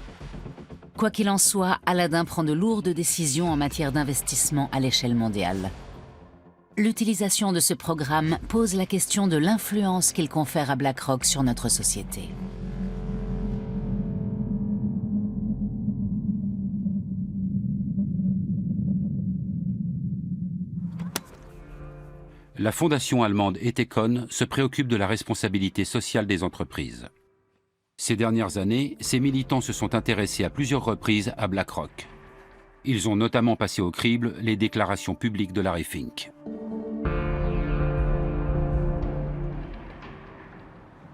S1: Quoi qu'il en soit, Aladdin prend de lourdes décisions en matière d'investissement à l'échelle mondiale. L'utilisation de ce programme pose la question de l'influence qu'il confère à BlackRock sur notre société.
S5: La fondation allemande Ethicon se préoccupe de la responsabilité sociale des entreprises. Ces dernières années, ses militants se sont intéressés à plusieurs reprises à BlackRock. Ils ont notamment passé au crible les déclarations publiques de Larry Fink.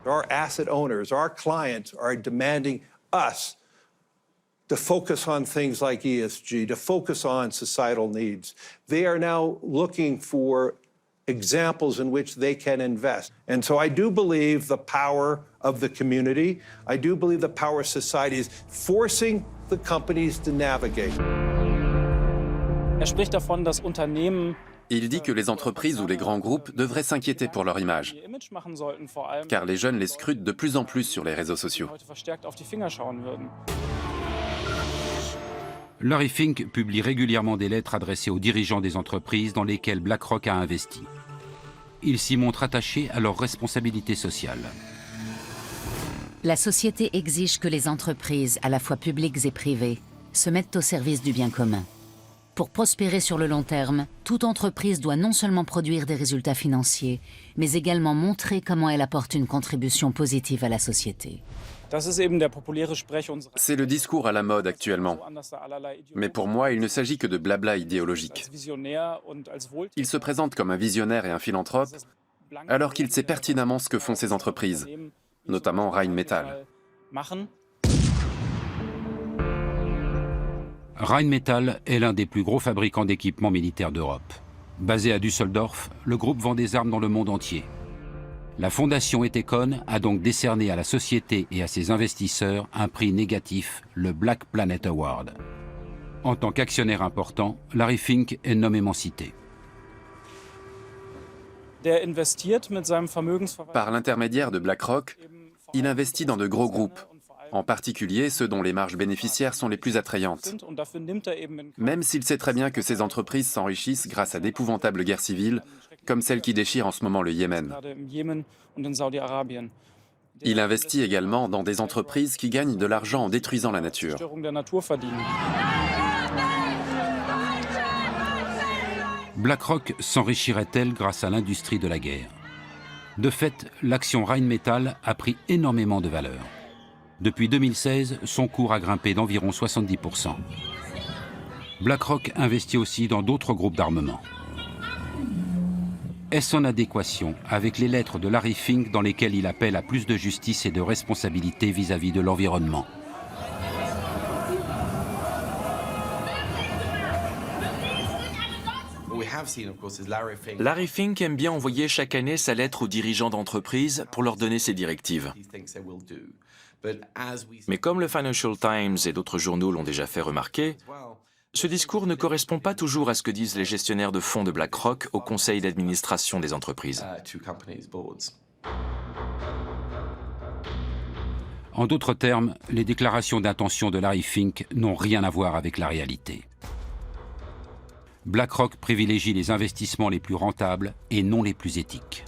S19: Our asset owners, our clients are demanding us to focus on things like ESG, to focus on societal needs. They are now looking for examples in which they can invest. And so I do believe the power of the community. I do believe the power of society is forcing the companies to navigate.
S16: spricht davon, dass Unternehmen
S14: Il dit que les entreprises ou les grands groupes devraient s'inquiéter pour leur image, car les jeunes les scrutent de plus en plus sur les réseaux sociaux.
S5: Larry Fink publie régulièrement des lettres adressées aux dirigeants des entreprises dans lesquelles BlackRock a investi. Il s'y montre attaché à leurs responsabilités sociales.
S1: La société exige que les entreprises, à la fois publiques et privées, se mettent au service du bien commun. Pour prospérer sur le long terme, toute entreprise doit non seulement produire des résultats financiers, mais également montrer comment elle apporte une contribution positive à la société.
S14: C'est le discours à la mode actuellement. Mais pour moi, il ne s'agit que de blabla idéologique. Il se présente comme un visionnaire et un philanthrope, alors qu'il sait pertinemment ce que font ces entreprises, notamment Rheinmetall.
S5: Rheinmetall est l'un des plus gros fabricants d'équipements militaires d'Europe. Basé à Düsseldorf, le groupe vend des armes dans le monde entier. La fondation Ethicon a donc décerné à la société et à ses investisseurs un prix négatif, le Black Planet Award. En tant qu'actionnaire important, Larry Fink est nommément cité.
S14: Par l'intermédiaire de BlackRock, il investit dans de gros groupes, en particulier ceux dont les marges bénéficiaires sont les plus attrayantes. Même s'il sait très bien que ces entreprises s'enrichissent grâce à d'épouvantables guerres civiles, comme celle qui déchire en ce moment le Yémen. Il investit également dans des entreprises qui gagnent de l'argent en détruisant la nature.
S5: BlackRock s'enrichirait-elle grâce à l'industrie de la guerre? De fait, l'action Rheinmetall a pris énormément de valeur. Depuis 2016, son cours a grimpé d'environ 70%. BlackRock investit aussi dans d'autres groupes d'armement. Est-ce en adéquation avec les lettres de Larry Fink dans lesquelles il appelle à plus de justice et de responsabilité vis-à-vis de l'environnement?
S7: Larry Fink aime bien envoyer chaque année sa lettre aux dirigeants d'entreprise pour leur donner ses directives. Mais comme le Financial Times et d'autres journaux l'ont déjà fait remarquer, ce discours ne correspond pas toujours à ce que disent les gestionnaires de fonds de BlackRock au conseil d'administration des entreprises.
S5: En d'autres termes, les déclarations d'intention de Larry Fink n'ont rien à voir avec la réalité. BlackRock privilégie les investissements les plus rentables et non les plus éthiques.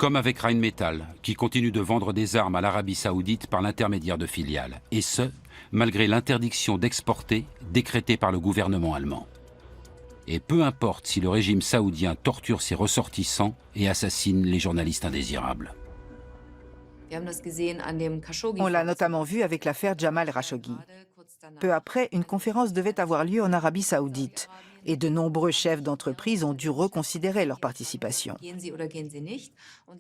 S5: Comme avec Rheinmetall, qui continue de vendre des armes à l'Arabie Saoudite par l'intermédiaire de filiales, et ce, malgré l'interdiction d'exporter décrétée par le gouvernement allemand. Et peu importe si le régime saoudien torture ses ressortissants et assassine les journalistes indésirables.
S6: On l'a notamment vu avec l'affaire Jamal Khashoggi. Peu après, une conférence devait avoir lieu en Arabie Saoudite et de nombreux chefs d'entreprise ont dû reconsidérer leur participation.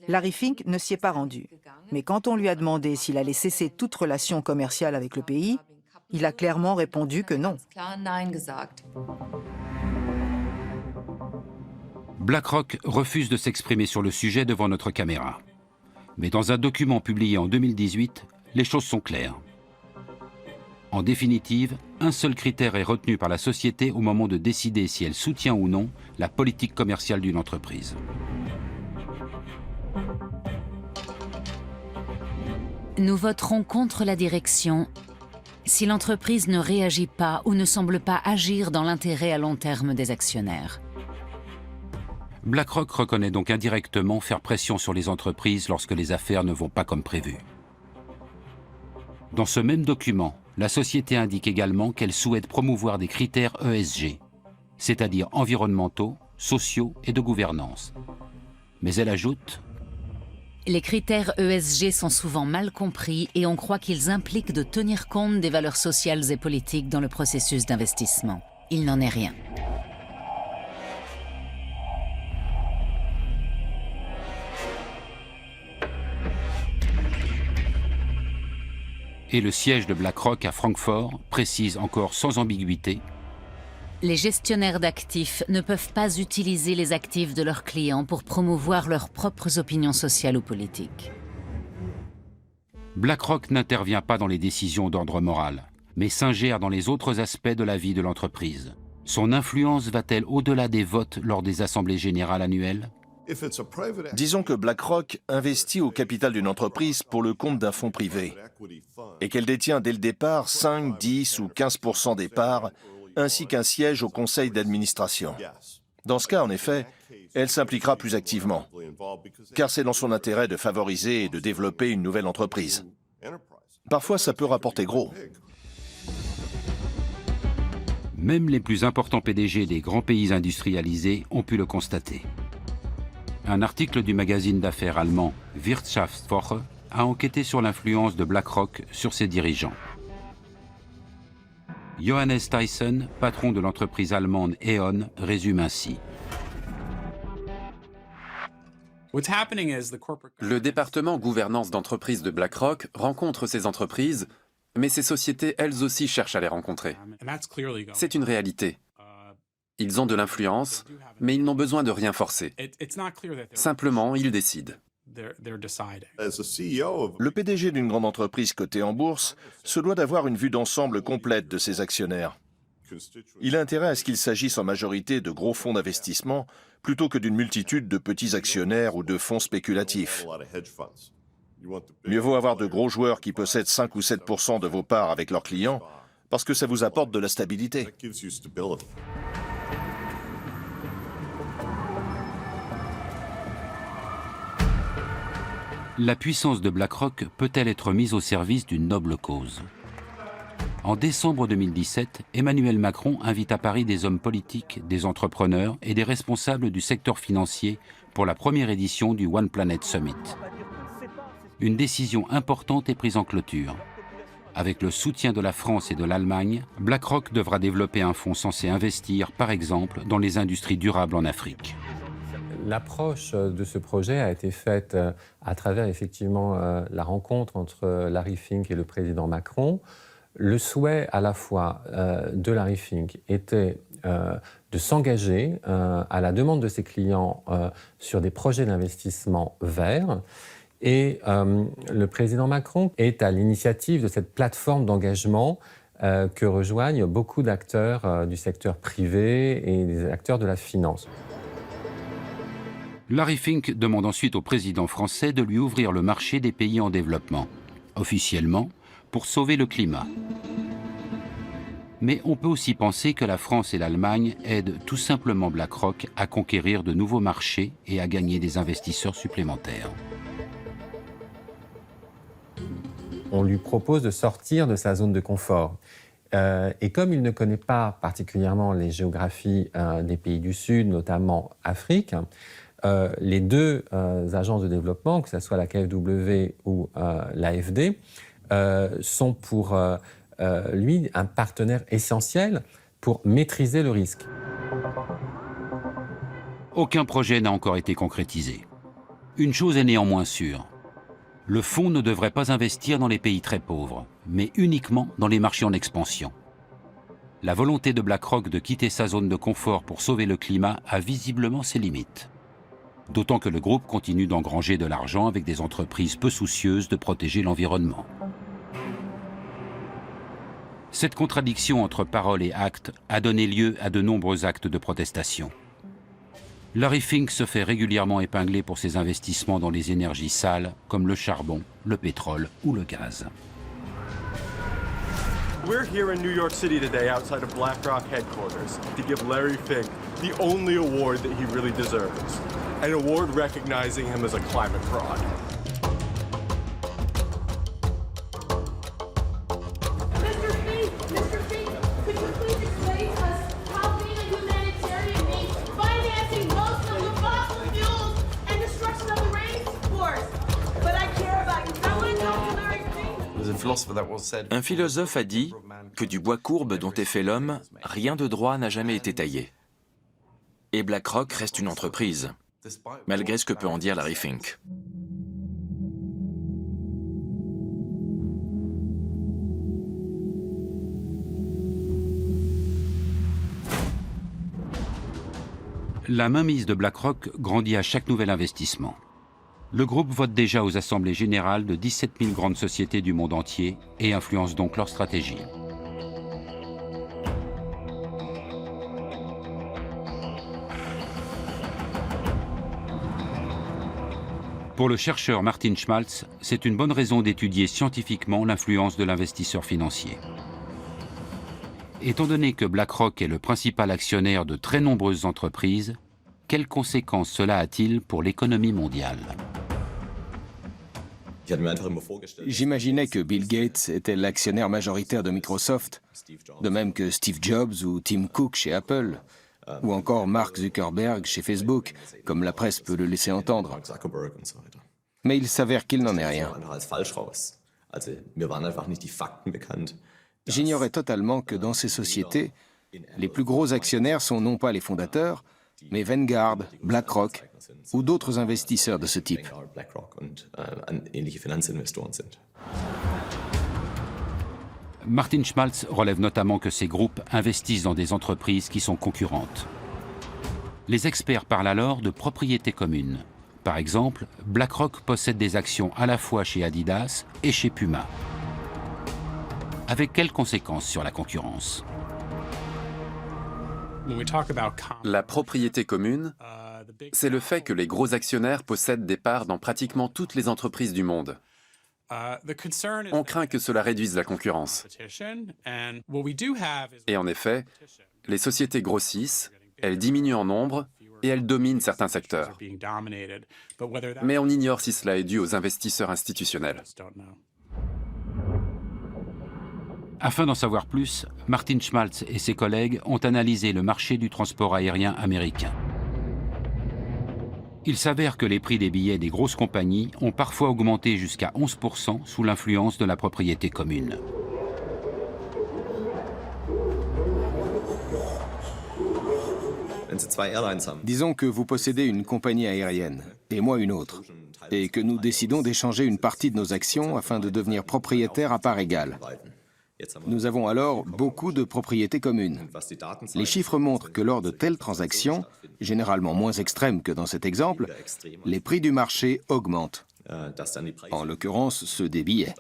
S6: Larry Fink ne s'y est pas rendu, mais quand on lui a demandé s'il allait cesser toute relation commerciale avec le pays, il a clairement répondu que non.
S5: BlackRock refuse de s'exprimer sur le sujet devant notre caméra. Mais dans un document publié en 2018, les choses sont claires. En définitive, un seul critère est retenu par la société au moment de décider si elle soutient ou non la politique commerciale d'une entreprise.
S1: Nous voterons contre la direction si l'entreprise ne réagit pas ou ne semble pas agir dans l'intérêt à long terme des actionnaires.
S5: BlackRock reconnaît donc indirectement faire pression sur les entreprises lorsque les affaires ne vont pas comme prévu. Dans ce même document, la société indique également qu'elle souhaite promouvoir des critères ESG, c'est-à-dire environnementaux, sociaux et de gouvernance. Mais elle ajoute:
S1: les critères ESG sont souvent mal compris et on croit qu'ils impliquent de tenir compte des valeurs sociales et politiques dans le processus d'investissement. Il n'en est rien.
S5: Et le siège de BlackRock à Francfort précise encore sans ambiguïté:
S1: les gestionnaires d'actifs ne peuvent pas utiliser les actifs de leurs clients pour promouvoir leurs propres opinions sociales ou politiques.
S5: BlackRock n'intervient pas dans les décisions d'ordre moral, mais s'ingère dans les autres aspects de la vie de l'entreprise. Son influence va-t-elle au-delà des votes lors des assemblées générales annuelles?
S13: Disons que BlackRock investit au capital d'une entreprise pour le compte d'un fonds privé et qu'elle détient dès le départ 5, 10 ou 15% des parts, ainsi qu'un siège au conseil d'administration. Dans ce cas, en effet, elle s'impliquera plus activement, car c'est dans son intérêt de favoriser et de développer une nouvelle entreprise. Parfois, ça peut rapporter gros.
S5: Même les plus importants PDG des grands pays industrialisés ont pu le constater. Un article du magazine d'affaires allemand Wirtschaftswoche a enquêté sur l'influence de BlackRock sur ses dirigeants. Johannes Tyson, patron de l'entreprise allemande E.ON, résume ainsi:
S14: le département gouvernance d'entreprise de BlackRock rencontre ces entreprises, mais ces sociétés elles aussi cherchent à les rencontrer. C'est une réalité. Ils ont de l'influence, mais ils n'ont besoin de rien forcer. Simplement, ils décident.
S13: Le PDG d'une grande entreprise cotée en bourse se doit d'avoir une vue d'ensemble complète de ses actionnaires. Il a intérêt à ce qu'il s'agisse en majorité de gros fonds d'investissement plutôt que d'une multitude de petits actionnaires ou de fonds spéculatifs. Mieux vaut avoir de gros joueurs qui possèdent 5 ou 7% de vos parts avec leurs clients parce que ça vous apporte de la stabilité.
S5: La puissance de BlackRock peut-elle être mise au service d'une noble cause? En décembre 2017, Emmanuel Macron invite à Paris des hommes politiques, des entrepreneurs et des responsables du secteur financier pour la première édition du One Planet Summit. Une décision importante est prise en clôture. Avec le soutien de la France et de l'Allemagne, BlackRock devra développer un fonds censé investir, par exemple, dans les industries durables en Afrique.
S20: L'approche de ce projet a été faite à travers effectivement la rencontre entre Larry Fink et le président Macron. Le souhait à la fois de Larry Fink était de s'engager à la demande de ses clients sur des projets d'investissement verts. Et le président Macron est à l'initiative de cette plateforme d'engagement que rejoignent beaucoup d'acteurs du secteur privé et des acteurs de la finance.
S5: Larry Fink demande ensuite au président français de lui ouvrir le marché des pays en développement, officiellement pour sauver le climat. Mais on peut aussi penser que la France et l'Allemagne aident tout simplement BlackRock à conquérir de nouveaux marchés et à gagner des investisseurs supplémentaires.
S20: On lui propose de sortir de sa zone de confort. Et comme il ne connaît pas particulièrement les géographies des pays du Sud, notamment Afrique, les deux agences de développement, que ce soit la KfW ou l'AFD, sont pour lui un partenaire essentiel pour maîtriser le risque.
S5: Aucun projet n'a encore été concrétisé. Une chose est néanmoins sûre. Le fonds ne devrait pas investir dans les pays très pauvres, mais uniquement dans les marchés en expansion. la volonté de BlackRock de quitter sa zone de confort pour sauver le climat a visiblement ses limites. D'autant que le groupe continue d'engranger de l'argent avec des entreprises peu soucieuses de protéger l'environnement. Cette contradiction entre parole et acte a donné lieu à de nombreux actes de protestation. Larry Fink se fait régulièrement épingler pour ses investissements dans les énergies sales comme le charbon, le pétrole ou le gaz.
S21: We're here in New York City today outside of BlackRock headquarters to give Larry Fink the only award that he really deserves, an award recognizing him as a climate fraud.
S7: Un philosophe a dit que du bois courbe dont est fait l'homme, rien de droit n'a jamais été taillé. Et BlackRock reste une entreprise, malgré ce que peut en dire Larry Fink.
S5: La mainmise de BlackRock grandit à chaque nouvel investissement. Le groupe vote déjà aux assemblées générales de 17 000 grandes sociétés du monde entier et influence donc leur stratégie. Pour le chercheur Martin Schmaltz, c'est une bonne raison d'étudier scientifiquement l'influence de l'investisseur financier. Étant donné que BlackRock est le principal actionnaire de très nombreuses entreprises, quelles conséquences cela a-t-il pour l'économie mondiale ?
S11: J'imaginais que Bill Gates était l'actionnaire majoritaire de Microsoft, de même que Steve Jobs ou Tim Cook chez Apple, ou encore Mark Zuckerberg chez Facebook, comme la presse peut le laisser entendre. Mais il s'avère qu'il n'en est rien. J'ignorais totalement que dans ces sociétés, les plus gros actionnaires sont non pas les fondateurs, mais Vanguard, BlackRock ou d'autres investisseurs de ce type.
S5: Martin Schmaltz relève notamment que ces groupes investissent dans des entreprises qui sont concurrentes. Les experts parlent alors de propriété commune. Par exemple, BlackRock possède des actions à la fois chez Adidas et chez Puma. Avec quelles conséquences sur la concurrence ?
S14: La propriété commune, c'est le fait que les gros actionnaires possèdent des parts dans pratiquement toutes les entreprises du monde. On craint que cela réduise la concurrence. Et en effet, les sociétés grossissent, elles diminuent en nombre et elles dominent certains secteurs. Mais on ignore si cela est dû aux investisseurs institutionnels.
S5: Afin d'en savoir plus, Martin Schmaltz et ses collègues ont analysé le marché du transport aérien américain. Il s'avère que les prix des billets des grosses compagnies ont parfois augmenté jusqu'à 11% sous l'influence de la propriété commune.
S11: Disons que vous possédez une compagnie aérienne, et moi une autre, et que nous décidons d'échanger une partie de nos actions afin de devenir propriétaires à parts égales. Nous avons alors beaucoup de propriétés communes. Les chiffres montrent que lors de telles transactions, généralement moins extrêmes que dans cet exemple, les prix du marché augmentent, en l'occurrence ceux des billets.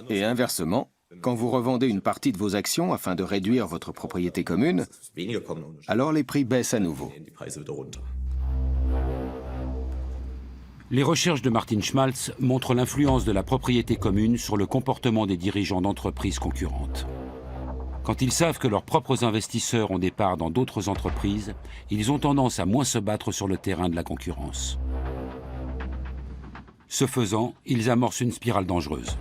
S11: Et inversement, quand vous revendez une partie de vos actions afin de réduire votre propriété commune, alors les prix baissent à nouveau.
S5: Les recherches de Martin Schmaltz montrent l'influence de la propriété commune sur le comportement des dirigeants d'entreprises concurrentes. Quand ils savent que leurs propres investisseurs ont des parts dans d'autres entreprises, ils ont tendance à moins se battre sur le terrain de la concurrence. Ce faisant, ils amorcent une spirale dangereuse.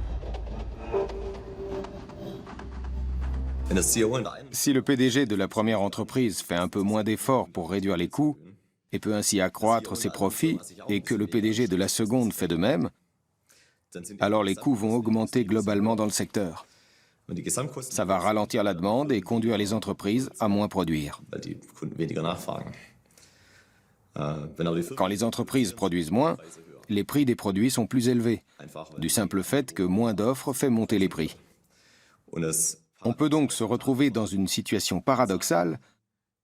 S11: Si le PDG de la première entreprise fait un peu moins d'efforts pour réduire les coûts, et peut ainsi accroître ses profits, et que le PDG de la seconde fait de même, alors les coûts vont augmenter globalement dans le secteur. Ça va ralentir la demande et conduire les entreprises à moins produire. Quand les entreprises produisent moins, les prix des produits sont plus élevés, du simple fait que moins d'offres fait monter les prix. On peut donc se retrouver dans une situation paradoxale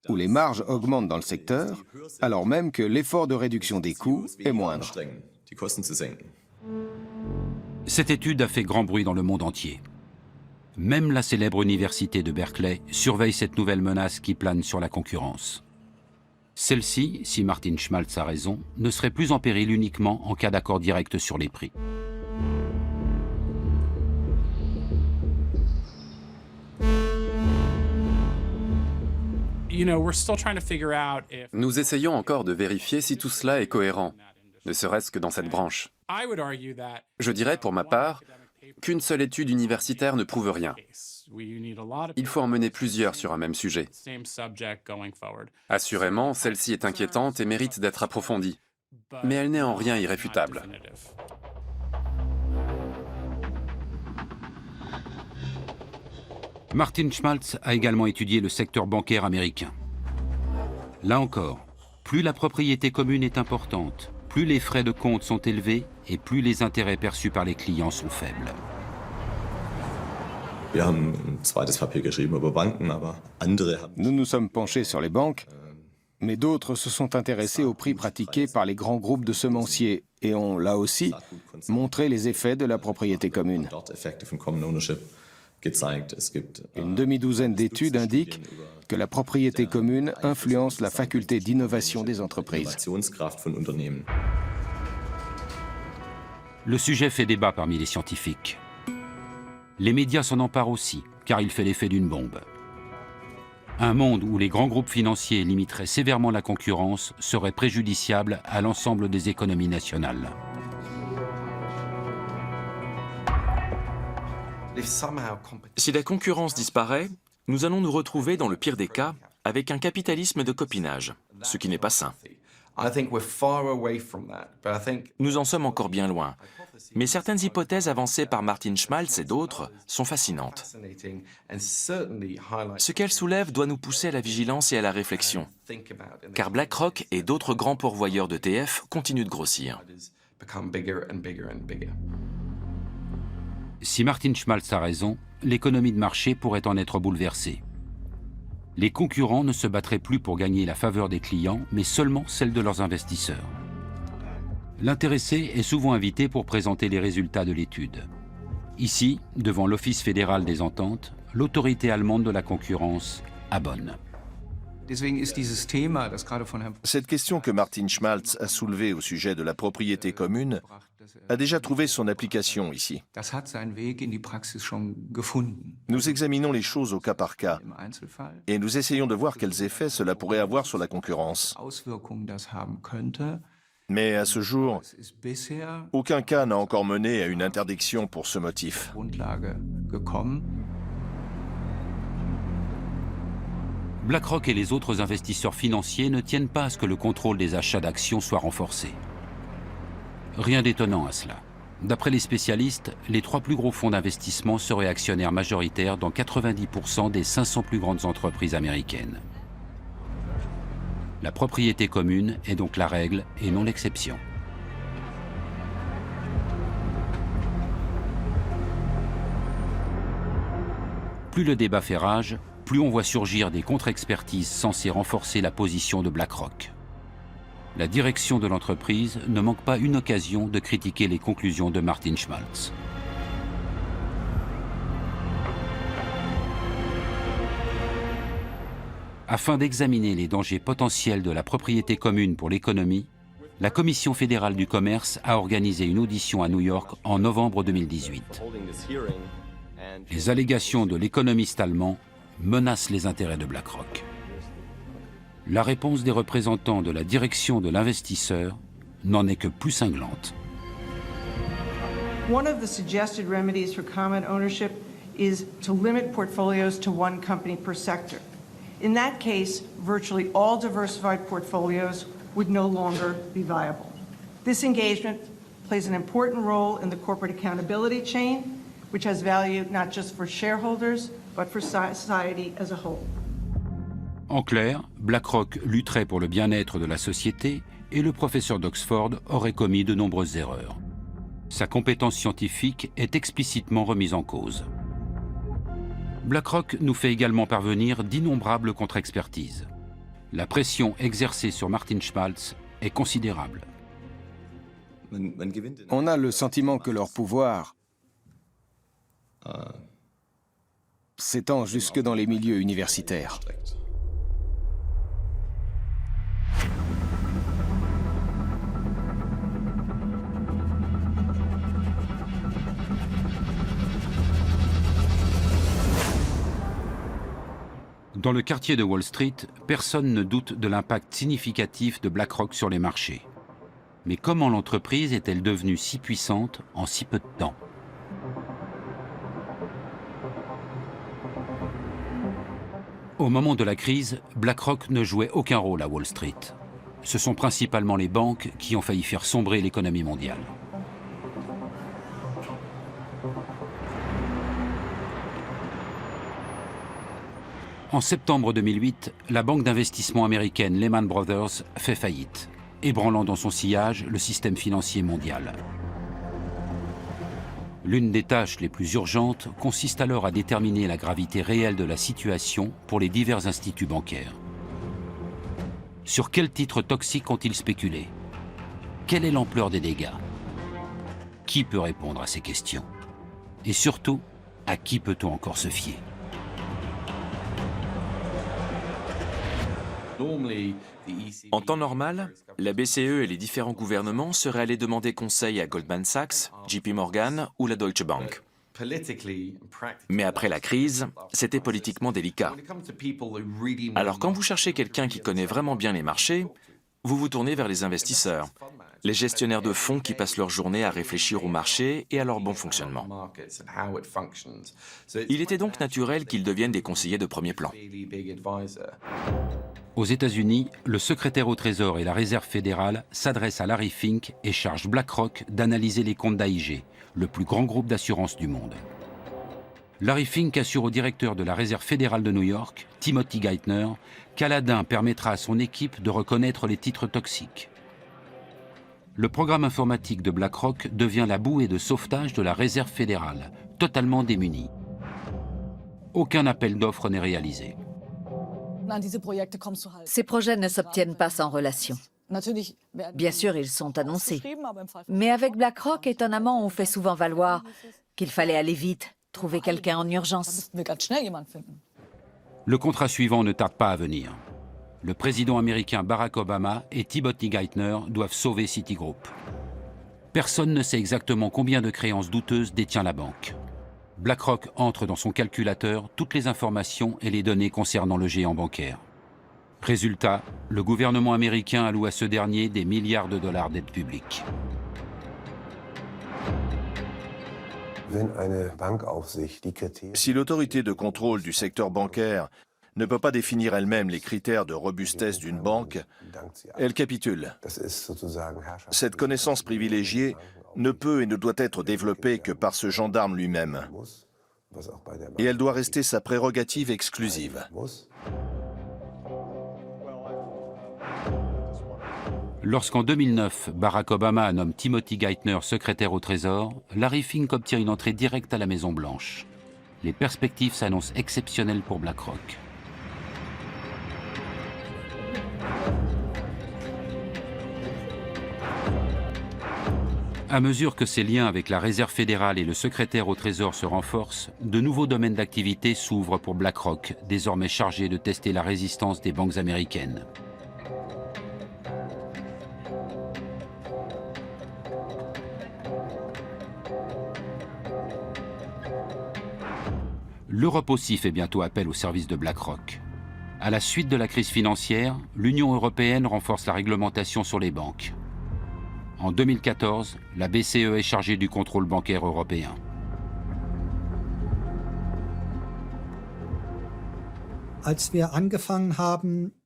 S11: où les marges augmentent dans le secteur, alors même que l'effort de réduction des coûts est moindre.
S5: Cette étude a fait grand bruit dans le monde entier. Même la célèbre université de Berkeley surveille cette nouvelle menace qui plane sur la concurrence. Celle-ci, si Martin Schmaltz a raison, ne serait plus en péril uniquement en cas d'accord direct sur les prix.
S14: Nous essayons encore de vérifier si tout cela est cohérent, ne serait-ce que dans cette branche. Je dirais, pour ma part, qu'une seule étude universitaire ne prouve rien. Il faut en mener plusieurs sur un même sujet. Assurément, celle-ci est inquiétante et mérite d'être approfondie, mais elle n'est en rien irréfutable.
S5: Martin Schmaltz a également étudié le secteur bancaire américain. Là encore, plus la propriété commune est importante, plus les frais de compte sont élevés et plus les intérêts perçus par les clients sont faibles.
S11: Nous nous sommes penchés sur les banques, mais d'autres se sont intéressés aux prix pratiqués par les grands groupes de semenciers et ont, là aussi, montré les effets de la propriété commune. Une demi-douzaine d'études indiquent que la propriété commune influence la faculté d'innovation des entreprises.
S5: Le sujet fait débat parmi les scientifiques. Les médias s'en emparent aussi, car il fait l'effet d'une bombe. Un monde où les grands groupes financiers limiteraient sévèrement la concurrence serait préjudiciable à l'ensemble des économies nationales.
S7: Si la concurrence disparaît, nous allons nous retrouver, dans le pire des cas, avec un capitalisme de copinage, ce qui n'est pas sain. Nous en sommes encore bien loin, mais certaines hypothèses avancées par Martin Schmaltz et d'autres sont fascinantes. Ce qu'elles soulèvent doit nous pousser à la vigilance et à la réflexion, car BlackRock et d'autres grands pourvoyeurs d'ETF continuent de grossir.
S5: Si Martin Schmaltz a raison, l'économie de marché pourrait en être bouleversée. Les concurrents ne se battraient plus pour gagner la faveur des clients, mais seulement celle de leurs investisseurs. L'intéressé est souvent invité pour présenter les résultats de l'étude. Ici, devant l'Office fédéral des ententes, l'autorité allemande de la concurrence abonne.
S13: Cette question que Martin Schmaltz a soulevée au sujet de la propriété commune a déjà trouvé son application ici. Nous examinons les choses au cas par cas et nous essayons de voir quels effets cela pourrait avoir sur la concurrence. Mais à ce jour, aucun cas n'a encore mené à une interdiction pour ce motif.
S5: BlackRock et les autres investisseurs financiers ne tiennent pas à ce que le contrôle des achats d'actions soit renforcé. Rien d'étonnant à cela. D'après les spécialistes, les 3 plus gros fonds d'investissement seraient actionnaires majoritaires dans 90% des 500 plus grandes entreprises américaines. La propriété commune est donc la règle et non l'exception. Plus le débat fait rage, plus on voit surgir des contre-expertises censées renforcer la position de BlackRock. La direction de l'entreprise ne manque pas une occasion de critiquer les conclusions de Martin Schmaltz. Afin d'examiner les dangers potentiels de la propriété commune pour l'économie, la Commission fédérale du commerce a organisé une audition à New York en novembre 2018. Les allégations de l'économiste allemand menacent les intérêts de BlackRock. La réponse des représentants de la direction de l'investisseur n'en est que plus cinglante.
S4: One of the suggested remedies for common ownership is to limit portfolios to one company per sector. In that case, virtually all diversified portfolios would no longer be viable. This engagement plays an important role in the corporate accountability chain, which has value not just for shareholders, but for society as a whole.
S5: En clair, BlackRock lutterait pour le bien-être de la société et le professeur d'Oxford aurait commis de nombreuses erreurs. Sa compétence scientifique est explicitement remise en cause. BlackRock nous fait également parvenir d'innombrables contre-expertises. La pression exercée sur Martin Schmaltz est considérable.
S11: On a le sentiment que leur pouvoir s'étend jusque dans les milieux universitaires.
S5: Dans le quartier de Wall Street, personne ne doute de l'impact significatif de BlackRock sur les marchés. Mais comment l'entreprise est-elle devenue si puissante en si peu de temps? Au moment de la crise, BlackRock ne jouait aucun rôle à Wall Street. Ce sont principalement les banques qui ont failli faire sombrer l'économie mondiale. En septembre 2008, la banque d'investissement américaine Lehman Brothers fait faillite, ébranlant dans son sillage le système financier mondial. L'une des tâches les plus urgentes consiste alors à déterminer la gravité réelle de la situation pour les divers instituts bancaires. Sur quels titres toxiques ont-ils spéculé? Quelle est l'ampleur des dégâts? Qui peut répondre à ces questions? Et surtout, à qui peut-on encore se fier?
S7: En temps normal, la BCE et les différents gouvernements seraient allés demander conseil à Goldman Sachs, JP Morgan ou la Deutsche Bank. Mais après la crise, c'était politiquement délicat. Alors quand vous cherchez quelqu'un qui connaît vraiment bien les marchés, vous vous tournez vers les investisseurs, les gestionnaires de fonds qui passent leur journée à réfléchir au marché et à leur bon fonctionnement. Il était donc naturel qu'ils deviennent des conseillers de premier plan.
S5: Aux États-Unis, le secrétaire au Trésor et la Réserve fédérale s'adressent à Larry Fink et chargent BlackRock d'analyser les comptes d'AIG, le plus grand groupe d'assurance du monde. Larry Fink assure au directeur de la Réserve fédérale de New York, Timothy Geithner, qu'Aladin permettra à son équipe de reconnaître les titres toxiques. Le programme informatique de BlackRock devient la bouée de sauvetage de la Réserve fédérale, totalement démunie. Aucun appel d'offres n'est réalisé.
S2: Ces projets ne s'obtiennent pas sans relation. Bien sûr, ils sont annoncés. Mais avec BlackRock, étonnamment, on fait souvent valoir qu'il fallait aller vite, trouver quelqu'un en urgence.
S5: Le contrat suivant ne tarde pas à venir. Le président américain Barack Obama et Timothy Geithner doivent sauver Citigroup. Personne ne sait exactement combien de créances douteuses détient la banque. BlackRock entre dans son calculateur toutes les informations et les données concernant le géant bancaire. Résultat, le gouvernement américain alloue à ce dernier des milliards de dollars d'aide publique.
S13: Si l'autorité de contrôle du secteur bancaire ne peut pas définir elle-même les critères de robustesse d'une banque, elle capitule. Cette connaissance privilégiée ne peut et ne doit être développée que par ce gendarme lui-même. Et elle doit rester sa prérogative exclusive.
S5: Lorsqu'en 2009, Barack Obama nomme Timothy Geithner secrétaire au Trésor, Larry Fink obtient une entrée directe à la Maison-Blanche. Les perspectives s'annoncent exceptionnelles pour BlackRock. À mesure que ses liens avec la Réserve fédérale et le secrétaire au Trésor se renforcent, de nouveaux domaines d'activité s'ouvrent pour BlackRock, désormais chargé de tester la résistance des banques américaines. L'Europe aussi fait bientôt appel au service de BlackRock. À la suite de la crise financière, l'Union européenne renforce la réglementation sur les banques. En 2014, la BCE est chargée du contrôle bancaire européen.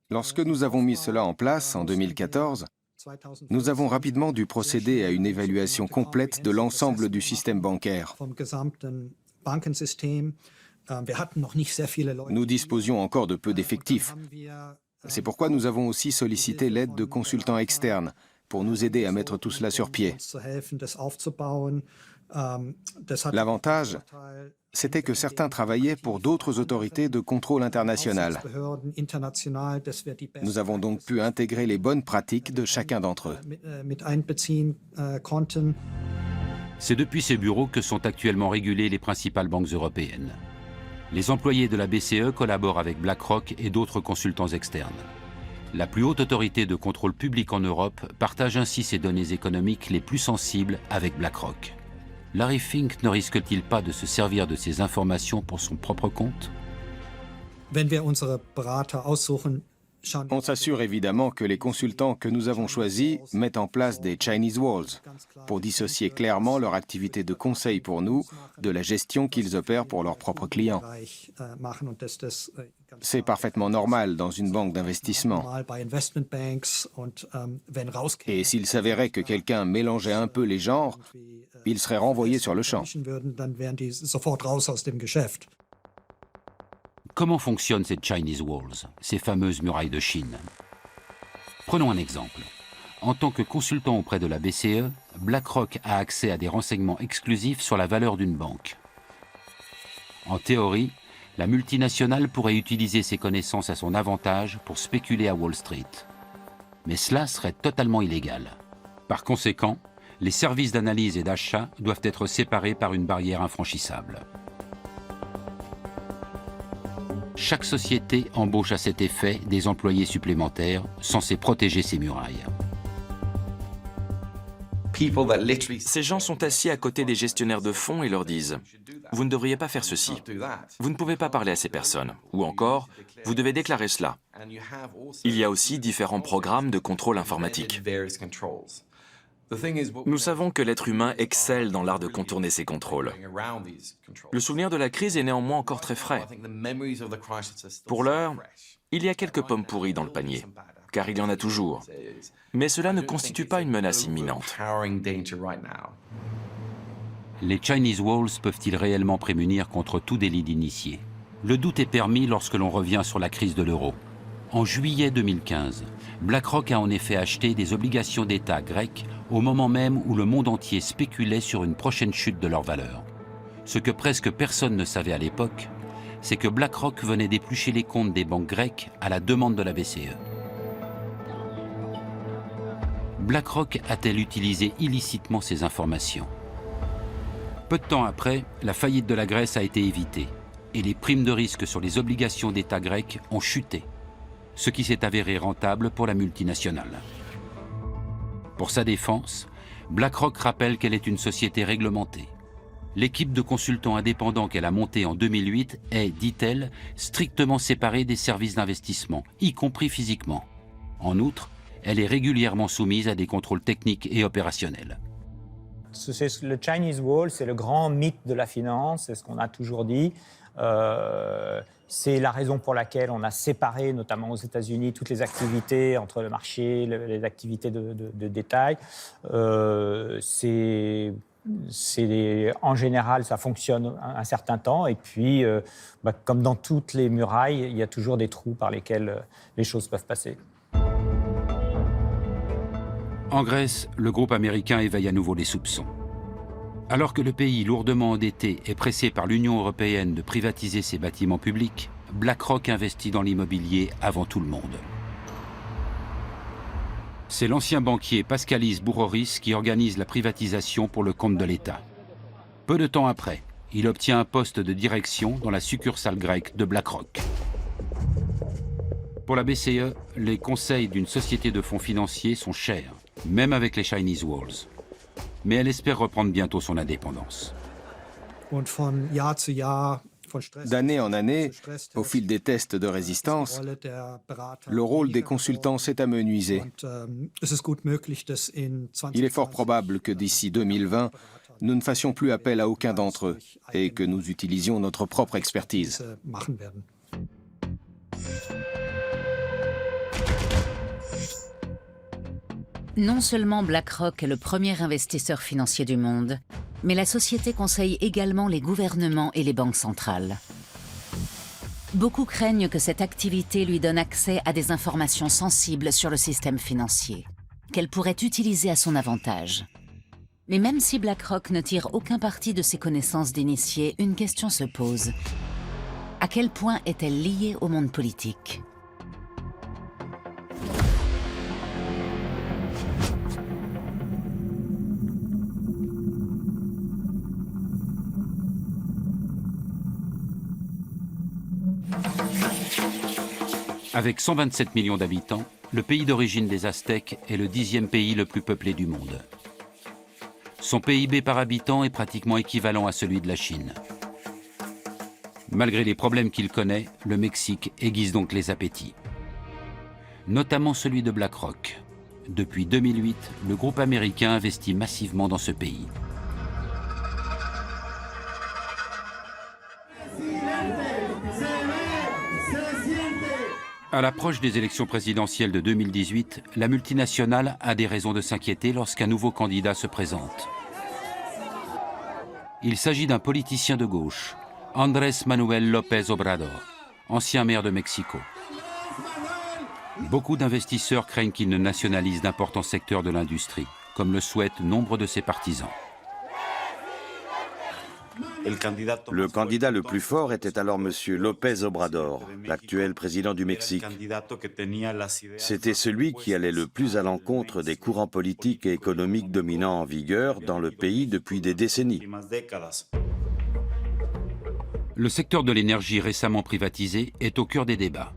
S11: Lorsque nous avons mis cela en place en 2014, nous avons rapidement dû procéder à une évaluation complète de l'ensemble du système bancaire. Nous disposions encore de peu d'effectifs. C'est pourquoi nous avons aussi sollicité l'aide de consultants externes pour nous aider à mettre tout cela sur pied. L'avantage, c'était que certains travaillaient pour d'autres autorités de contrôle international. Nous avons donc pu intégrer les bonnes pratiques de chacun d'entre eux.
S5: C'est depuis ces bureaux que sont actuellement régulées les principales banques européennes. Les employés de la BCE collaborent avec BlackRock et d'autres consultants externes. La plus haute autorité de contrôle public en Europe partage ainsi ses données économiques les plus sensibles avec BlackRock. Larry Fink ne risque-t-il pas de se servir de ces informations pour son propre compte?
S11: On s'assure évidemment que les consultants que nous avons choisis mettent en place des Chinese Walls pour dissocier clairement leur activité de conseil pour nous de la gestion qu'ils opèrent pour leurs propres clients. C'est parfaitement normal dans une banque d'investissement. Et s'il s'avérait que quelqu'un mélangeait un peu les genres, il serait renvoyé sur le champ.
S5: Comment fonctionnent ces Chinese Walls, ces fameuses murailles de Chine? Prenons un exemple. En tant que consultant auprès de la BCE, BlackRock a accès à des renseignements exclusifs sur la valeur d'une banque. En théorie, la multinationale pourrait utiliser ses connaissances à son avantage pour spéculer à Wall Street. Mais cela serait totalement illégal. Par conséquent, les services d'analyse et d'achat doivent être séparés par une barrière infranchissable. Chaque société embauche à cet effet des employés supplémentaires censés protéger ces murailles.
S7: Ces gens sont assis à côté des gestionnaires de fonds et leur disent « Vous ne devriez pas faire ceci. Vous ne pouvez pas parler à ces personnes. » Ou encore « Vous devez déclarer cela. » Il y a aussi différents programmes de contrôle informatique. Nous savons que l'être humain excelle dans l'art de contourner ces contrôles. Le souvenir de la crise est néanmoins encore très frais. Pour l'heure, il y a quelques pommes pourries dans le panier, car il y en a toujours. Mais cela ne constitue pas une menace imminente.
S5: Les Chinese Walls peuvent-ils réellement prémunir contre tout délit d'initié? Le doute est permis lorsque l'on revient sur la crise de l'euro. En juillet 2015, BlackRock a en effet acheté des obligations d'État grecques au moment même où le monde entier spéculait sur une prochaine chute de leur valeur. Ce que presque personne ne savait à l'époque, c'est que BlackRock venait d'éplucher les comptes des banques grecques à la demande de la BCE. BlackRock a-t-elle utilisé illicitement ces informations? Peu de temps après, la faillite de la Grèce a été évitée et les primes de risque sur les obligations d'État grecques ont chuté, ce qui s'est avéré rentable pour la multinationale. Pour sa défense, BlackRock rappelle qu'elle est une société réglementée. L'équipe de consultants indépendants qu'elle a montée en 2008 est, dit-elle, strictement séparée des services d'investissement, y compris physiquement. En outre, elle est régulièrement soumise à des contrôles techniques et opérationnels.
S8: Le Chinese Wall, c'est le grand mythe de la finance, c'est ce qu'on a toujours dit. C'est la raison pour laquelle on a séparé, notamment aux États-Unis, toutes les activités entre le marché, les activités de détail. En général, ça fonctionne un certain temps. Et puis, comme dans toutes les murailles, il y a toujours des trous par lesquels les choses peuvent passer.
S5: En Grèce, le groupe américain éveille à nouveau les soupçons. Alors que le pays lourdement endetté est pressé par l'Union européenne de privatiser ses bâtiments publics, BlackRock investit dans l'immobilier avant tout le monde. C'est l'ancien banquier Paskalis Bouroris qui organise la privatisation pour le compte de l'État. Peu de temps après, il obtient un poste de direction dans la succursale grecque de BlackRock. Pour la BCE, les conseils d'une société de fonds financiers sont chers, même avec les Chinese Walls. Mais elle espère reprendre bientôt son indépendance.
S11: D'année en année, au fil des tests de résistance, le rôle des consultants s'est amenuisé. Il est fort probable que d'ici 2020, nous ne fassions plus appel à aucun d'entre eux et que nous utilisions notre propre expertise.
S1: Non seulement BlackRock est le premier investisseur financier du monde, mais la société conseille également les gouvernements et les banques centrales. Beaucoup craignent que cette activité lui donne accès à des informations sensibles sur le système financier, qu'elle pourrait utiliser à son avantage. Mais même si BlackRock ne tire aucun parti de ses connaissances d'initié, une question se pose. À quel point est-elle liée au monde politique ?
S5: Avec 127 millions d'habitants, le pays d'origine des Aztèques est le 10e pays le plus peuplé du monde. Son PIB par habitant est pratiquement équivalent à celui de la Chine. Malgré les problèmes qu'il connaît, le Mexique aiguise donc les appétits. Notamment celui de BlackRock. Depuis 2008, le groupe américain investit massivement dans ce pays. À l'approche des élections présidentielles de 2018, la multinationale a des raisons de s'inquiéter lorsqu'un nouveau candidat se présente. Il s'agit d'un politicien de gauche, Andrés Manuel López Obrador, ancien maire de Mexico. Beaucoup d'investisseurs craignent qu'il ne nationalise d'importants secteurs de l'industrie, comme le souhaitent nombre de ses partisans.
S9: Le candidat le plus fort était alors M. López Obrador, l'actuel président du Mexique. C'était celui qui allait le plus à l'encontre des courants politiques et économiques dominants en vigueur dans le pays depuis des décennies.
S5: Le secteur de l'énergie récemment privatisé est au cœur des débats.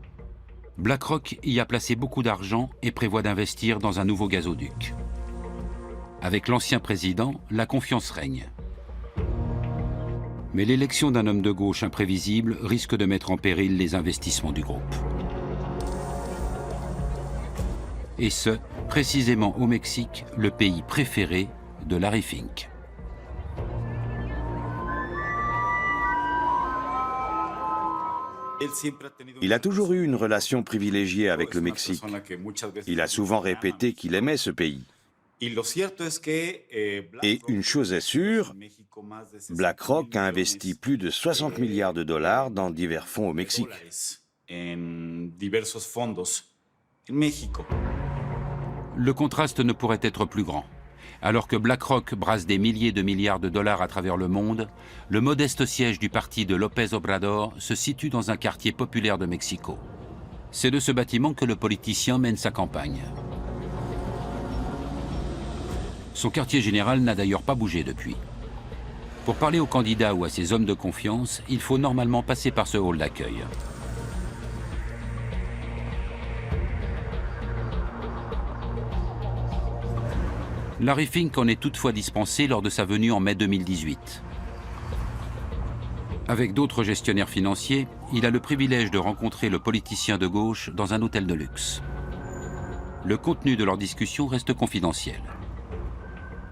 S5: BlackRock y a placé beaucoup d'argent et prévoit d'investir dans un nouveau gazoduc. Avec l'ancien président, la confiance règne. Mais l'élection d'un homme de gauche imprévisible risque de mettre en péril les investissements du groupe. Et ce, précisément au Mexique, le pays préféré de Larry Fink.
S9: Il a toujours eu une relation privilégiée avec le Mexique. Il a souvent répété qu'il aimait ce pays. Et une chose est sûre, BlackRock a investi plus de 60 milliards de dollars dans divers fonds au Mexique.
S5: Le contraste ne pourrait être plus grand. Alors que BlackRock brasse des milliers de milliards de dollars à travers le monde, le modeste siège du parti de López Obrador se situe dans un quartier populaire de Mexico. C'est de ce bâtiment que le politicien mène sa campagne. Son quartier général n'a d'ailleurs pas bougé depuis. Pour parler aux candidats ou à ses hommes de confiance, il faut normalement passer par ce hall d'accueil. Larry Fink en est toutefois dispensé lors de sa venue en mai 2018. Avec d'autres gestionnaires financiers, il a le privilège de rencontrer le politicien de gauche dans un hôtel de luxe. Le contenu de leur discussion reste confidentiel.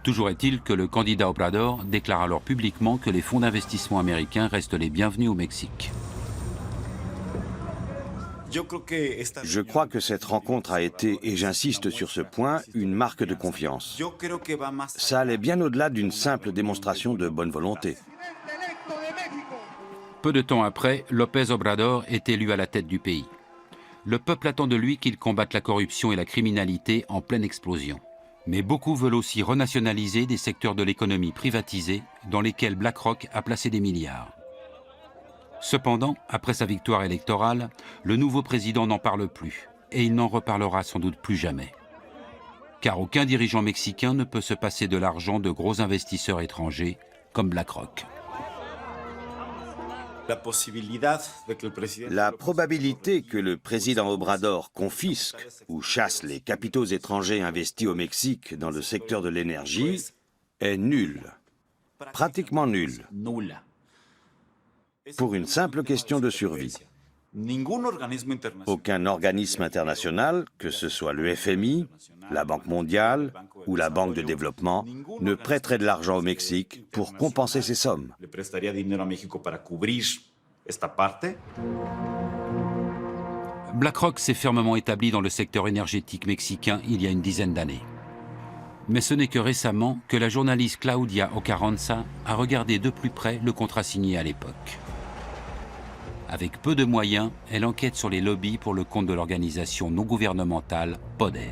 S5: Toujours est-il que le candidat Obrador déclare alors publiquement que les fonds d'investissement américains restent les bienvenus au Mexique.
S9: Je crois que cette rencontre a été, et j'insiste sur ce point, une marque de confiance. Ça allait bien au-delà d'une simple démonstration de bonne volonté.
S5: Peu de temps après, López Obrador est élu à la tête du pays. Le peuple attend de lui qu'il combatte la corruption et la criminalité en pleine explosion. Mais beaucoup veulent aussi renationaliser des secteurs de l'économie privatisés dans lesquels BlackRock a placé des milliards. Cependant, après sa victoire électorale, le nouveau président n'en parle plus et il n'en reparlera sans doute plus jamais. Car aucun dirigeant mexicain ne peut se passer de l'argent de gros investisseurs étrangers comme BlackRock.
S9: La probabilité que le président Obrador confisque ou chasse les capitaux étrangers investis au Mexique dans le secteur de l'énergie est nulle, pratiquement nulle, pour une simple question de survie. Aucun organisme international, que ce soit le FMI, la Banque mondiale ou la Banque de développement, ne prêterait de l'argent au Mexique pour compenser ces sommes.
S5: BlackRock s'est fermement établi dans le secteur énergétique mexicain il y a une dizaine d'années. Mais ce n'est que récemment que la journaliste Claudia Ocarranza a regardé de plus près le contrat signé à l'époque. Avec peu de moyens, elle enquête sur les lobbies pour le compte de l'organisation non gouvernementale PODER.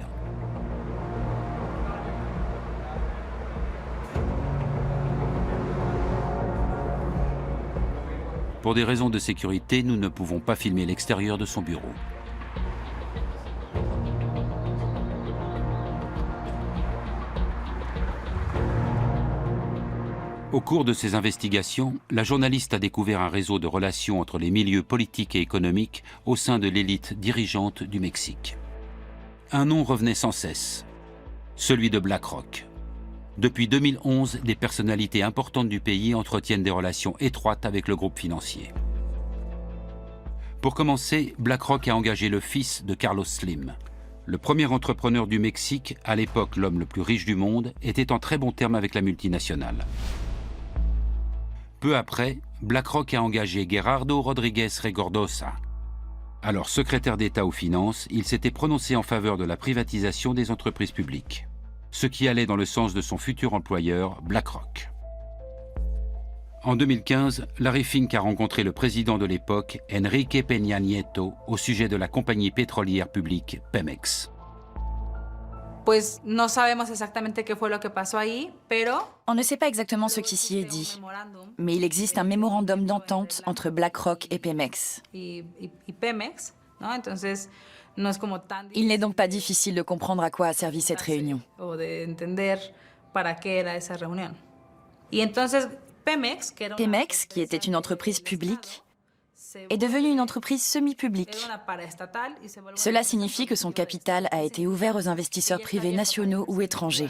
S5: Pour des raisons de sécurité, nous ne pouvons pas filmer l'extérieur de son bureau. Au cours de ses investigations, la journaliste a découvert un réseau de relations entre les milieux politiques et économiques au sein de l'élite dirigeante du Mexique. Un nom revenait sans cesse, celui de BlackRock. Depuis 2011, des personnalités importantes du pays entretiennent des relations étroites avec le groupe financier. Pour commencer, BlackRock a engagé le fils de Carlos Slim. Le premier entrepreneur du Mexique, à l'époque l'homme le plus riche du monde, était en très bons termes avec la multinationale. Peu après, BlackRock a engagé Gerardo Rodríguez Regordosa. Alors secrétaire d'État aux finances, il s'était prononcé en faveur de la privatisation des entreprises publiques, ce qui allait dans le sens de son futur employeur, BlackRock. En 2015, Larry Fink a rencontré le président de l'époque, Enrique Peña Nieto, au sujet de la compagnie pétrolière publique Pemex.
S3: On ne sait pas exactement ce qui s'y est dit, mais il existe un mémorandum d'entente entre BlackRock et Pemex. Il n'est donc pas difficile de comprendre à quoi a servi cette réunion. Pemex, qui était une entreprise publique, est devenue une entreprise semi-publique. Cela signifie que son capital a été ouvert aux investisseurs privés nationaux ou étrangers.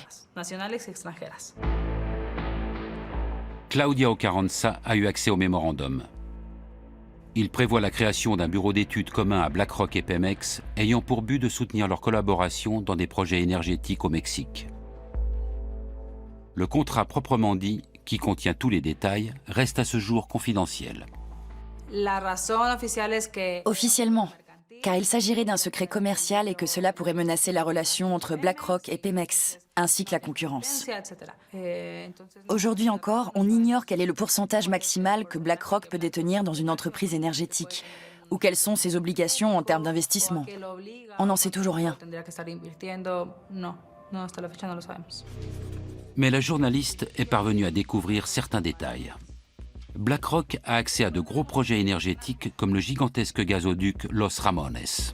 S5: Claudia Ocarranza a eu accès au mémorandum. Il prévoit la création d'un bureau d'études commun à BlackRock et Pemex, ayant pour but de soutenir leur collaboration dans des projets énergétiques au Mexique. Le contrat proprement dit, qui contient tous les détails, reste à ce jour confidentiel.
S3: Officiellement, car il s'agirait d'un secret commercial et que cela pourrait menacer la relation entre BlackRock et Pemex, ainsi que la concurrence. Aujourd'hui encore, on ignore quel est le pourcentage maximal que BlackRock peut détenir dans une entreprise énergétique, ou quelles sont ses obligations en termes d'investissement. On n'en sait toujours rien.
S5: Mais la journaliste est parvenue à découvrir certains détails. BlackRock a accès à de gros projets énergétiques comme le gigantesque gazoduc Los Ramones.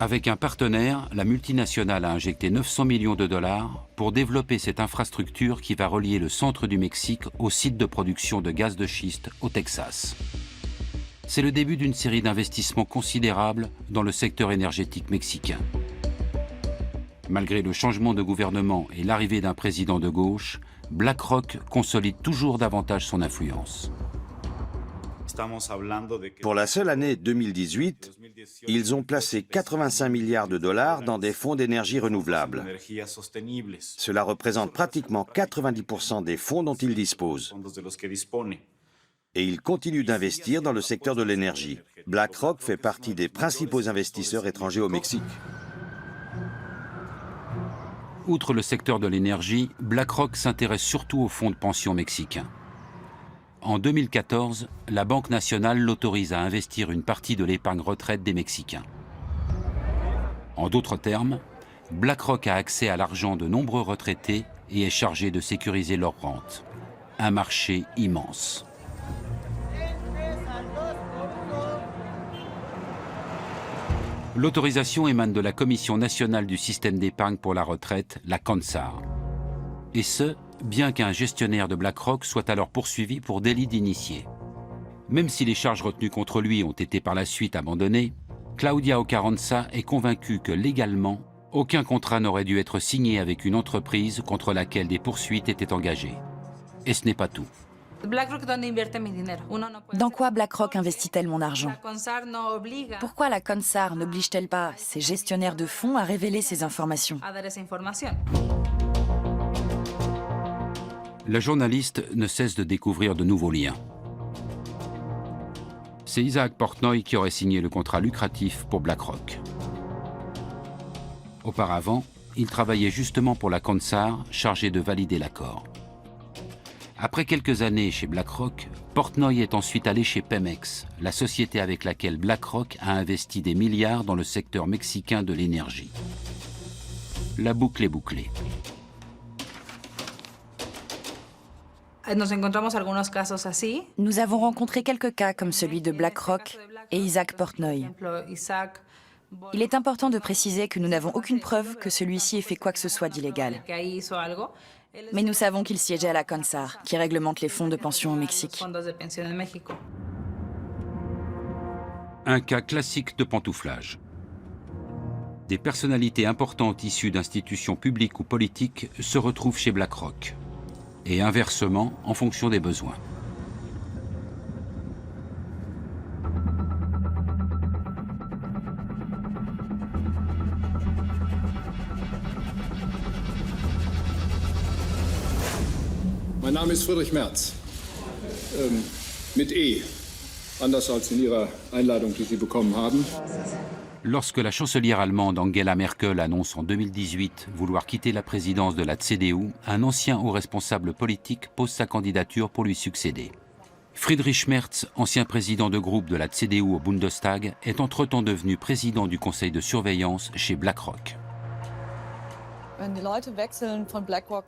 S5: Avec un partenaire, la multinationale a injecté 900 millions de dollars pour développer cette infrastructure qui va relier le centre du Mexique au site de production de gaz de schiste au Texas. C'est le début d'une série d'investissements considérables dans le secteur énergétique mexicain. Malgré le changement de gouvernement et l'arrivée d'un président de gauche, BlackRock consolide toujours davantage son influence.
S9: Pour la seule année 2018, ils ont placé 85 milliards de dollars dans des fonds d'énergie renouvelable. Cela représente pratiquement 90% des fonds dont ils disposent. Et ils continuent d'investir dans le secteur de l'énergie. BlackRock fait partie des principaux investisseurs étrangers au Mexique.
S5: Outre le secteur de l'énergie, BlackRock s'intéresse surtout aux fonds de pension mexicains. En 2014, la Banque nationale l'autorise à investir une partie de l'épargne retraite des Mexicains. En d'autres termes, BlackRock a accès à l'argent de nombreux retraités et est chargé de sécuriser leur rente. Un marché immense. L'autorisation émane de la Commission nationale du système d'épargne pour la retraite, la CONSAR. Et ce, bien qu'un gestionnaire de BlackRock soit alors poursuivi pour délit d'initié. Même si les charges retenues contre lui ont été par la suite abandonnées, Claudia Ocarranza est convaincue que légalement, aucun contrat n'aurait dû être signé avec une entreprise contre laquelle des poursuites étaient engagées. Et ce n'est pas tout.
S3: Dans quoi BlackRock investit-elle mon argent? Pourquoi la CONSAR n'oblige-t-elle pas ses gestionnaires de fonds à révéler ces informations?
S5: La journaliste ne cesse de découvrir de nouveaux liens. C'est Isaac Portnoy qui aurait signé le contrat lucratif pour BlackRock. Auparavant, il travaillait justement pour la CONSAR, chargé de valider l'accord. Après quelques années chez BlackRock, Portnoy est ensuite allé chez Pemex, la société avec laquelle BlackRock a investi des milliards dans le secteur mexicain de l'énergie. La boucle est bouclée.
S3: Nous avons rencontré quelques cas comme celui de BlackRock et Isaac Portnoy. Il est important de préciser que nous n'avons aucune preuve que celui-ci ait fait quoi que ce soit d'illégal. Mais nous savons qu'il siégeait à la CONSAR, qui réglemente les fonds de pension au Mexique.
S5: Un cas classique de pantouflage. Des personnalités importantes issues d'institutions publiques ou politiques se retrouvent chez BlackRock, et inversement en fonction des besoins.
S12: Mein Name ist Friedrich Merz, mit E, anders als in Ihrer Einladung, die Sie bekommen haben.
S5: Lorsque la chancelière allemande Angela Merkel annonce en 2018 vouloir quitter la présidence de la CDU, un ancien haut responsable politique pose sa candidature pour lui succéder. Friedrich Merz, ancien président de groupe de la CDU au Bundestag, est entre-temps devenu président du conseil de surveillance chez BlackRock.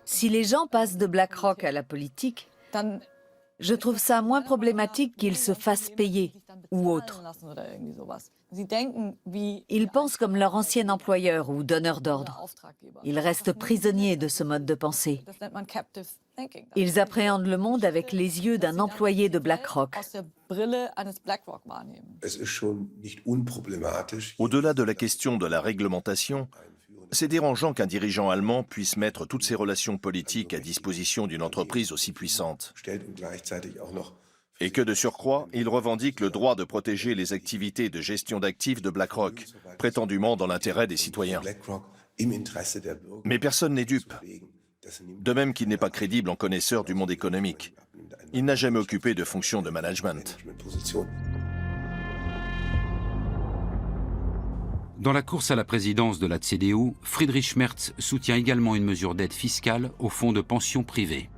S2: Si les gens passent de BlackRock à la politique, je trouve ça moins problématique qu'ils se fassent payer ou autre. Ils pensent comme leur ancien employeur ou donneur d'ordre. Ils restent prisonniers de ce mode de pensée. Ils appréhendent le monde avec les yeux d'un employé de BlackRock.
S13: Au-delà de la question de la réglementation, c'est dérangeant qu'un dirigeant allemand puisse mettre toutes ses relations politiques à disposition d'une entreprise aussi puissante. Et que de surcroît, il revendique le droit de protéger les activités de gestion d'actifs de BlackRock, prétendument dans l'intérêt des citoyens. Mais personne n'est dupe. De même qu'il n'est pas crédible en connaisseur du monde économique. Il n'a jamais occupé de fonction de management.
S5: Dans la course à la présidence de la CDU, Friedrich Merz soutient également une mesure d'aide fiscale aux fonds de pension privés.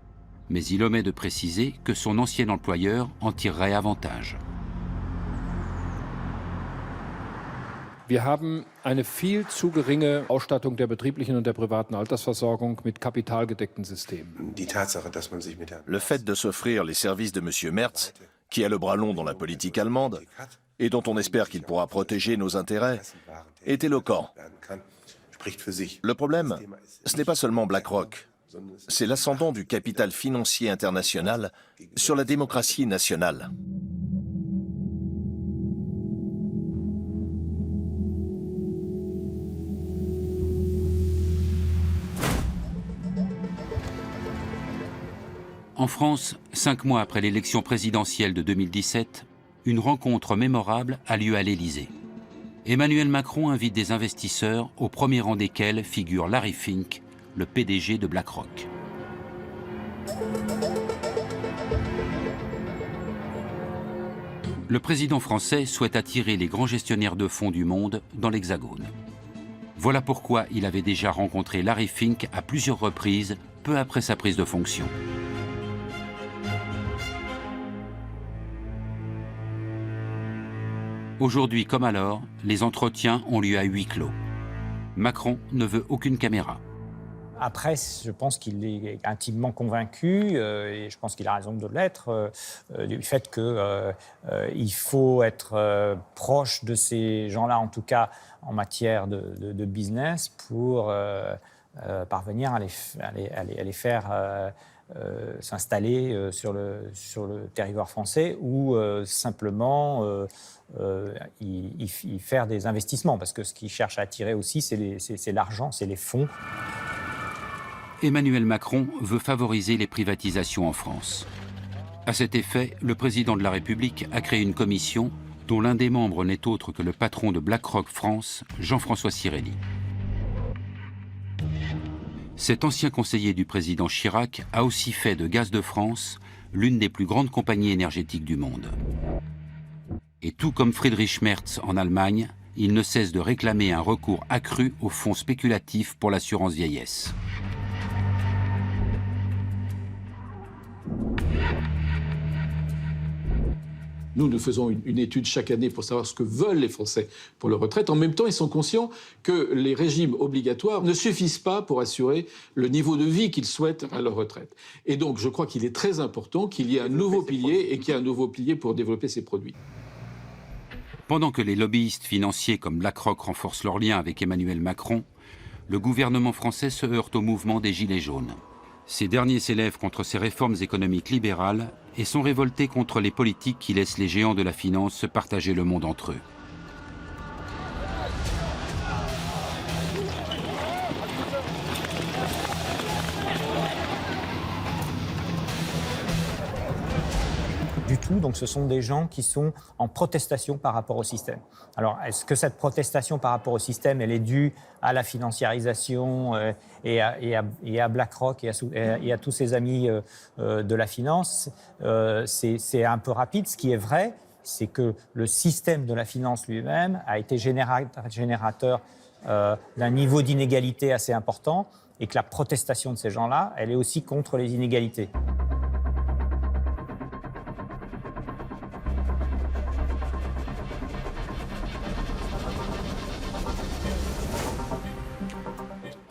S5: Mais il omet de préciser que son ancien employeur en tirerait avantage.
S12: Wir haben eine viel zu geringe Ausstattung der betrieblichen und der privaten Altersversorgung mit kapitalgedeckten Systemen.
S13: Le fait de s'offrir les services de M. Merz, qui a le bras long dans la politique allemande, et dont on espère qu'il pourra protéger nos intérêts, est éloquent. Le problème, ce n'est pas seulement BlackRock, c'est l'ascendant du capital financier international sur la démocratie nationale.
S5: En France, 5 mois après l'élection présidentielle de 2017, une rencontre mémorable a lieu à l'Élysée. Emmanuel Macron invite des investisseurs, au premier rang desquels figure Larry Fink, le PDG de BlackRock. Le président français souhaite attirer les grands gestionnaires de fonds du monde dans l'Hexagone. Voilà pourquoi il avait déjà rencontré Larry Fink à plusieurs reprises, peu après sa prise de fonction. Aujourd'hui comme alors, les entretiens ont lieu à huis clos. Macron ne veut aucune caméra.
S8: Après, je pense qu'il est intimement convaincu, et je pense qu'il a raison de l'être, du fait qu'il faut être proche de ces gens-là, en tout cas en matière de business, pour parvenir à les faire s'installer sur le territoire français ou simplement y faire des investissements. Parce que ce qu'ils cherchent à attirer aussi, c'est l'argent, c'est les fonds.
S5: Emmanuel Macron veut favoriser les privatisations en France. À cet effet, le président de la République a créé une commission dont l'un des membres n'est autre que le patron de BlackRock France, Jean-François Cirelli. Cet ancien conseiller du président Chirac a aussi fait de Gaz de France l'une des plus grandes compagnies énergétiques du monde. Et tout comme Friedrich Merz en Allemagne, il ne cesse de réclamer un recours accru aux fonds spéculatifs pour l'assurance vieillesse.
S15: Nous faisons une étude chaque année pour savoir ce que veulent les Français pour leur retraite. En même temps, ils sont conscients que les régimes obligatoires ne suffisent pas pour assurer le niveau de vie qu'ils souhaitent à leur retraite. Et donc, je crois qu'il est très important qu'il y ait un nouveau pilier et qu'il y ait un nouveau pilier pour développer ces produits.
S5: Pendant que les lobbyistes financiers comme BlackRock renforcent leurs liens avec Emmanuel Macron, le gouvernement français se heurte au mouvement des Gilets jaunes. Ces derniers s'élèvent contre ces réformes économiques libérales et sont révoltés contre les politiques qui laissent les géants de la finance se partager le monde entre eux.
S8: Du tout, donc ce sont des gens qui sont en protestation par rapport au système. Alors, est-ce que cette protestation par rapport au système, elle est due à la financiarisation et à BlackRock et à tous ses amis de la finance? C'est un peu rapide. Ce qui est vrai, c'est que le système de la finance lui-même a été générateur d'un niveau d'inégalité assez important et que la protestation de ces gens-là, elle est aussi contre les inégalités.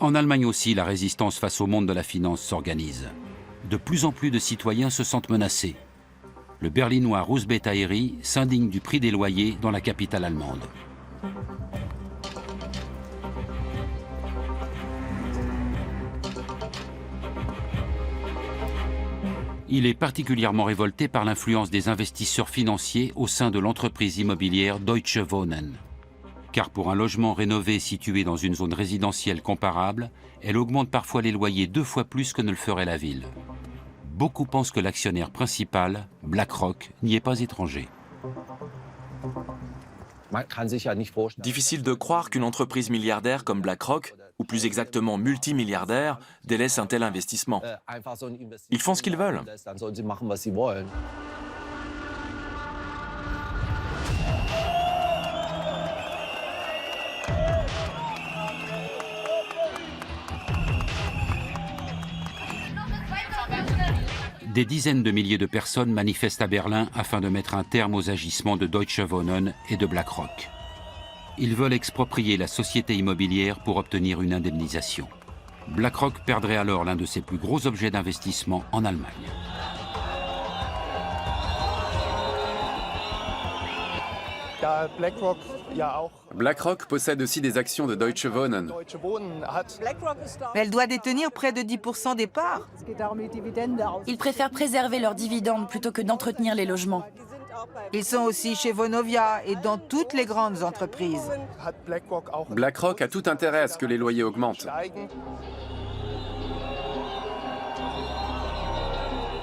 S5: En Allemagne aussi, la résistance face au monde de la finance s'organise. De plus en plus de citoyens se sentent menacés. Le berlinois Russ Bettairy s'indigne du prix des loyers dans la capitale allemande. Il est particulièrement révolté par l'influence des investisseurs financiers au sein de l'entreprise immobilière Deutsche Wohnen. Car pour un logement rénové situé dans une zone résidentielle comparable, elle augmente parfois les loyers 2 fois plus que ne le ferait la ville. Beaucoup pensent que l'actionnaire principal, BlackRock, n'y est pas étranger.
S7: Difficile de croire qu'une entreprise milliardaire comme BlackRock, ou plus exactement multimilliardaire, délaisse un tel investissement. Ils font ce qu'ils veulent.
S5: Des dizaines de milliers de personnes manifestent à Berlin afin de mettre un terme aux agissements de Deutsche Wohnen et de BlackRock. Ils veulent exproprier la société immobilière pour obtenir une indemnisation. BlackRock perdrait alors l'un de ses plus gros objets d'investissement en Allemagne.
S14: BlackRock possède aussi des actions de Deutsche Wohnen.
S22: Elle doit détenir près de 10% des parts.
S3: Ils préfèrent préserver leurs dividendes plutôt que d'entretenir les logements.
S22: Ils sont aussi chez Vonovia et dans toutes les grandes entreprises.
S14: BlackRock a tout intérêt à ce que les loyers augmentent.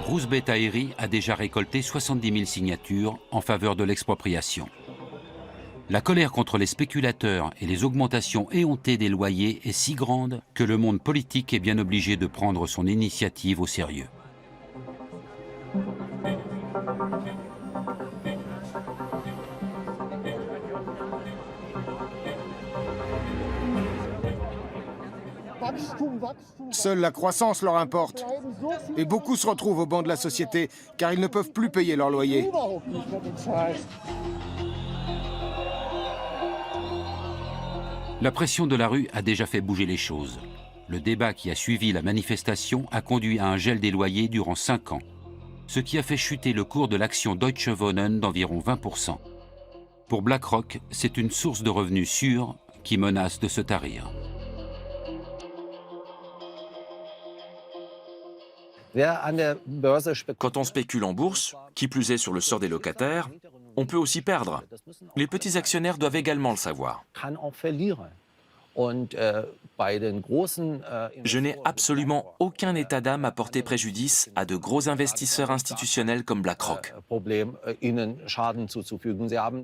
S5: Russ Bettairy a déjà récolté 70 000 signatures en faveur de l'expropriation. La colère contre les spéculateurs et les augmentations éhontées des loyers est si grande que le monde politique est bien obligé de prendre son initiative au sérieux.
S11: Seule la croissance leur importe. Et beaucoup se retrouvent au banc de la société car ils ne peuvent plus payer leur loyer.
S5: La pression de la rue a déjà fait bouger les choses. Le débat qui a suivi la manifestation a conduit à un gel des loyers durant 5 ans, ce qui a fait chuter le cours de l'action Deutsche Wohnen d'environ 20%. Pour BlackRock, c'est une source de revenus sûre qui menace de se tarir.
S7: Quand on spécule en bourse, qui plus est sur le sort des locataires, on peut aussi perdre. Les petits actionnaires doivent également le savoir. Je n'ai absolument aucun état d'âme à porter préjudice à de gros investisseurs institutionnels comme BlackRock.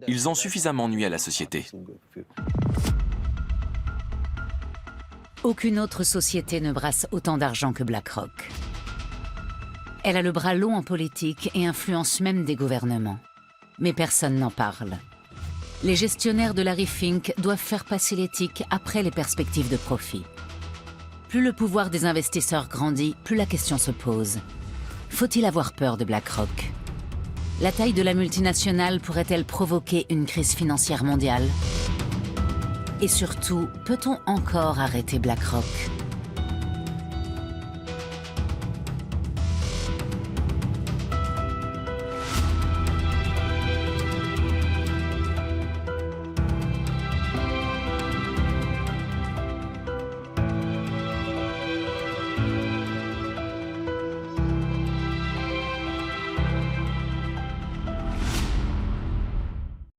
S7: Ils ont suffisamment nui à la société.
S1: Aucune autre société ne brasse autant d'argent que BlackRock. Elle a le bras long en politique et influence même des gouvernements. Mais personne n'en parle. Les gestionnaires de Larry Fink doivent faire passer l'éthique après les perspectives de profit. Plus le pouvoir des investisseurs grandit, plus la question se pose. Faut-il avoir peur de BlackRock ? La taille de la multinationale pourrait-elle provoquer une crise financière mondiale? Et surtout, peut-on encore arrêter BlackRock?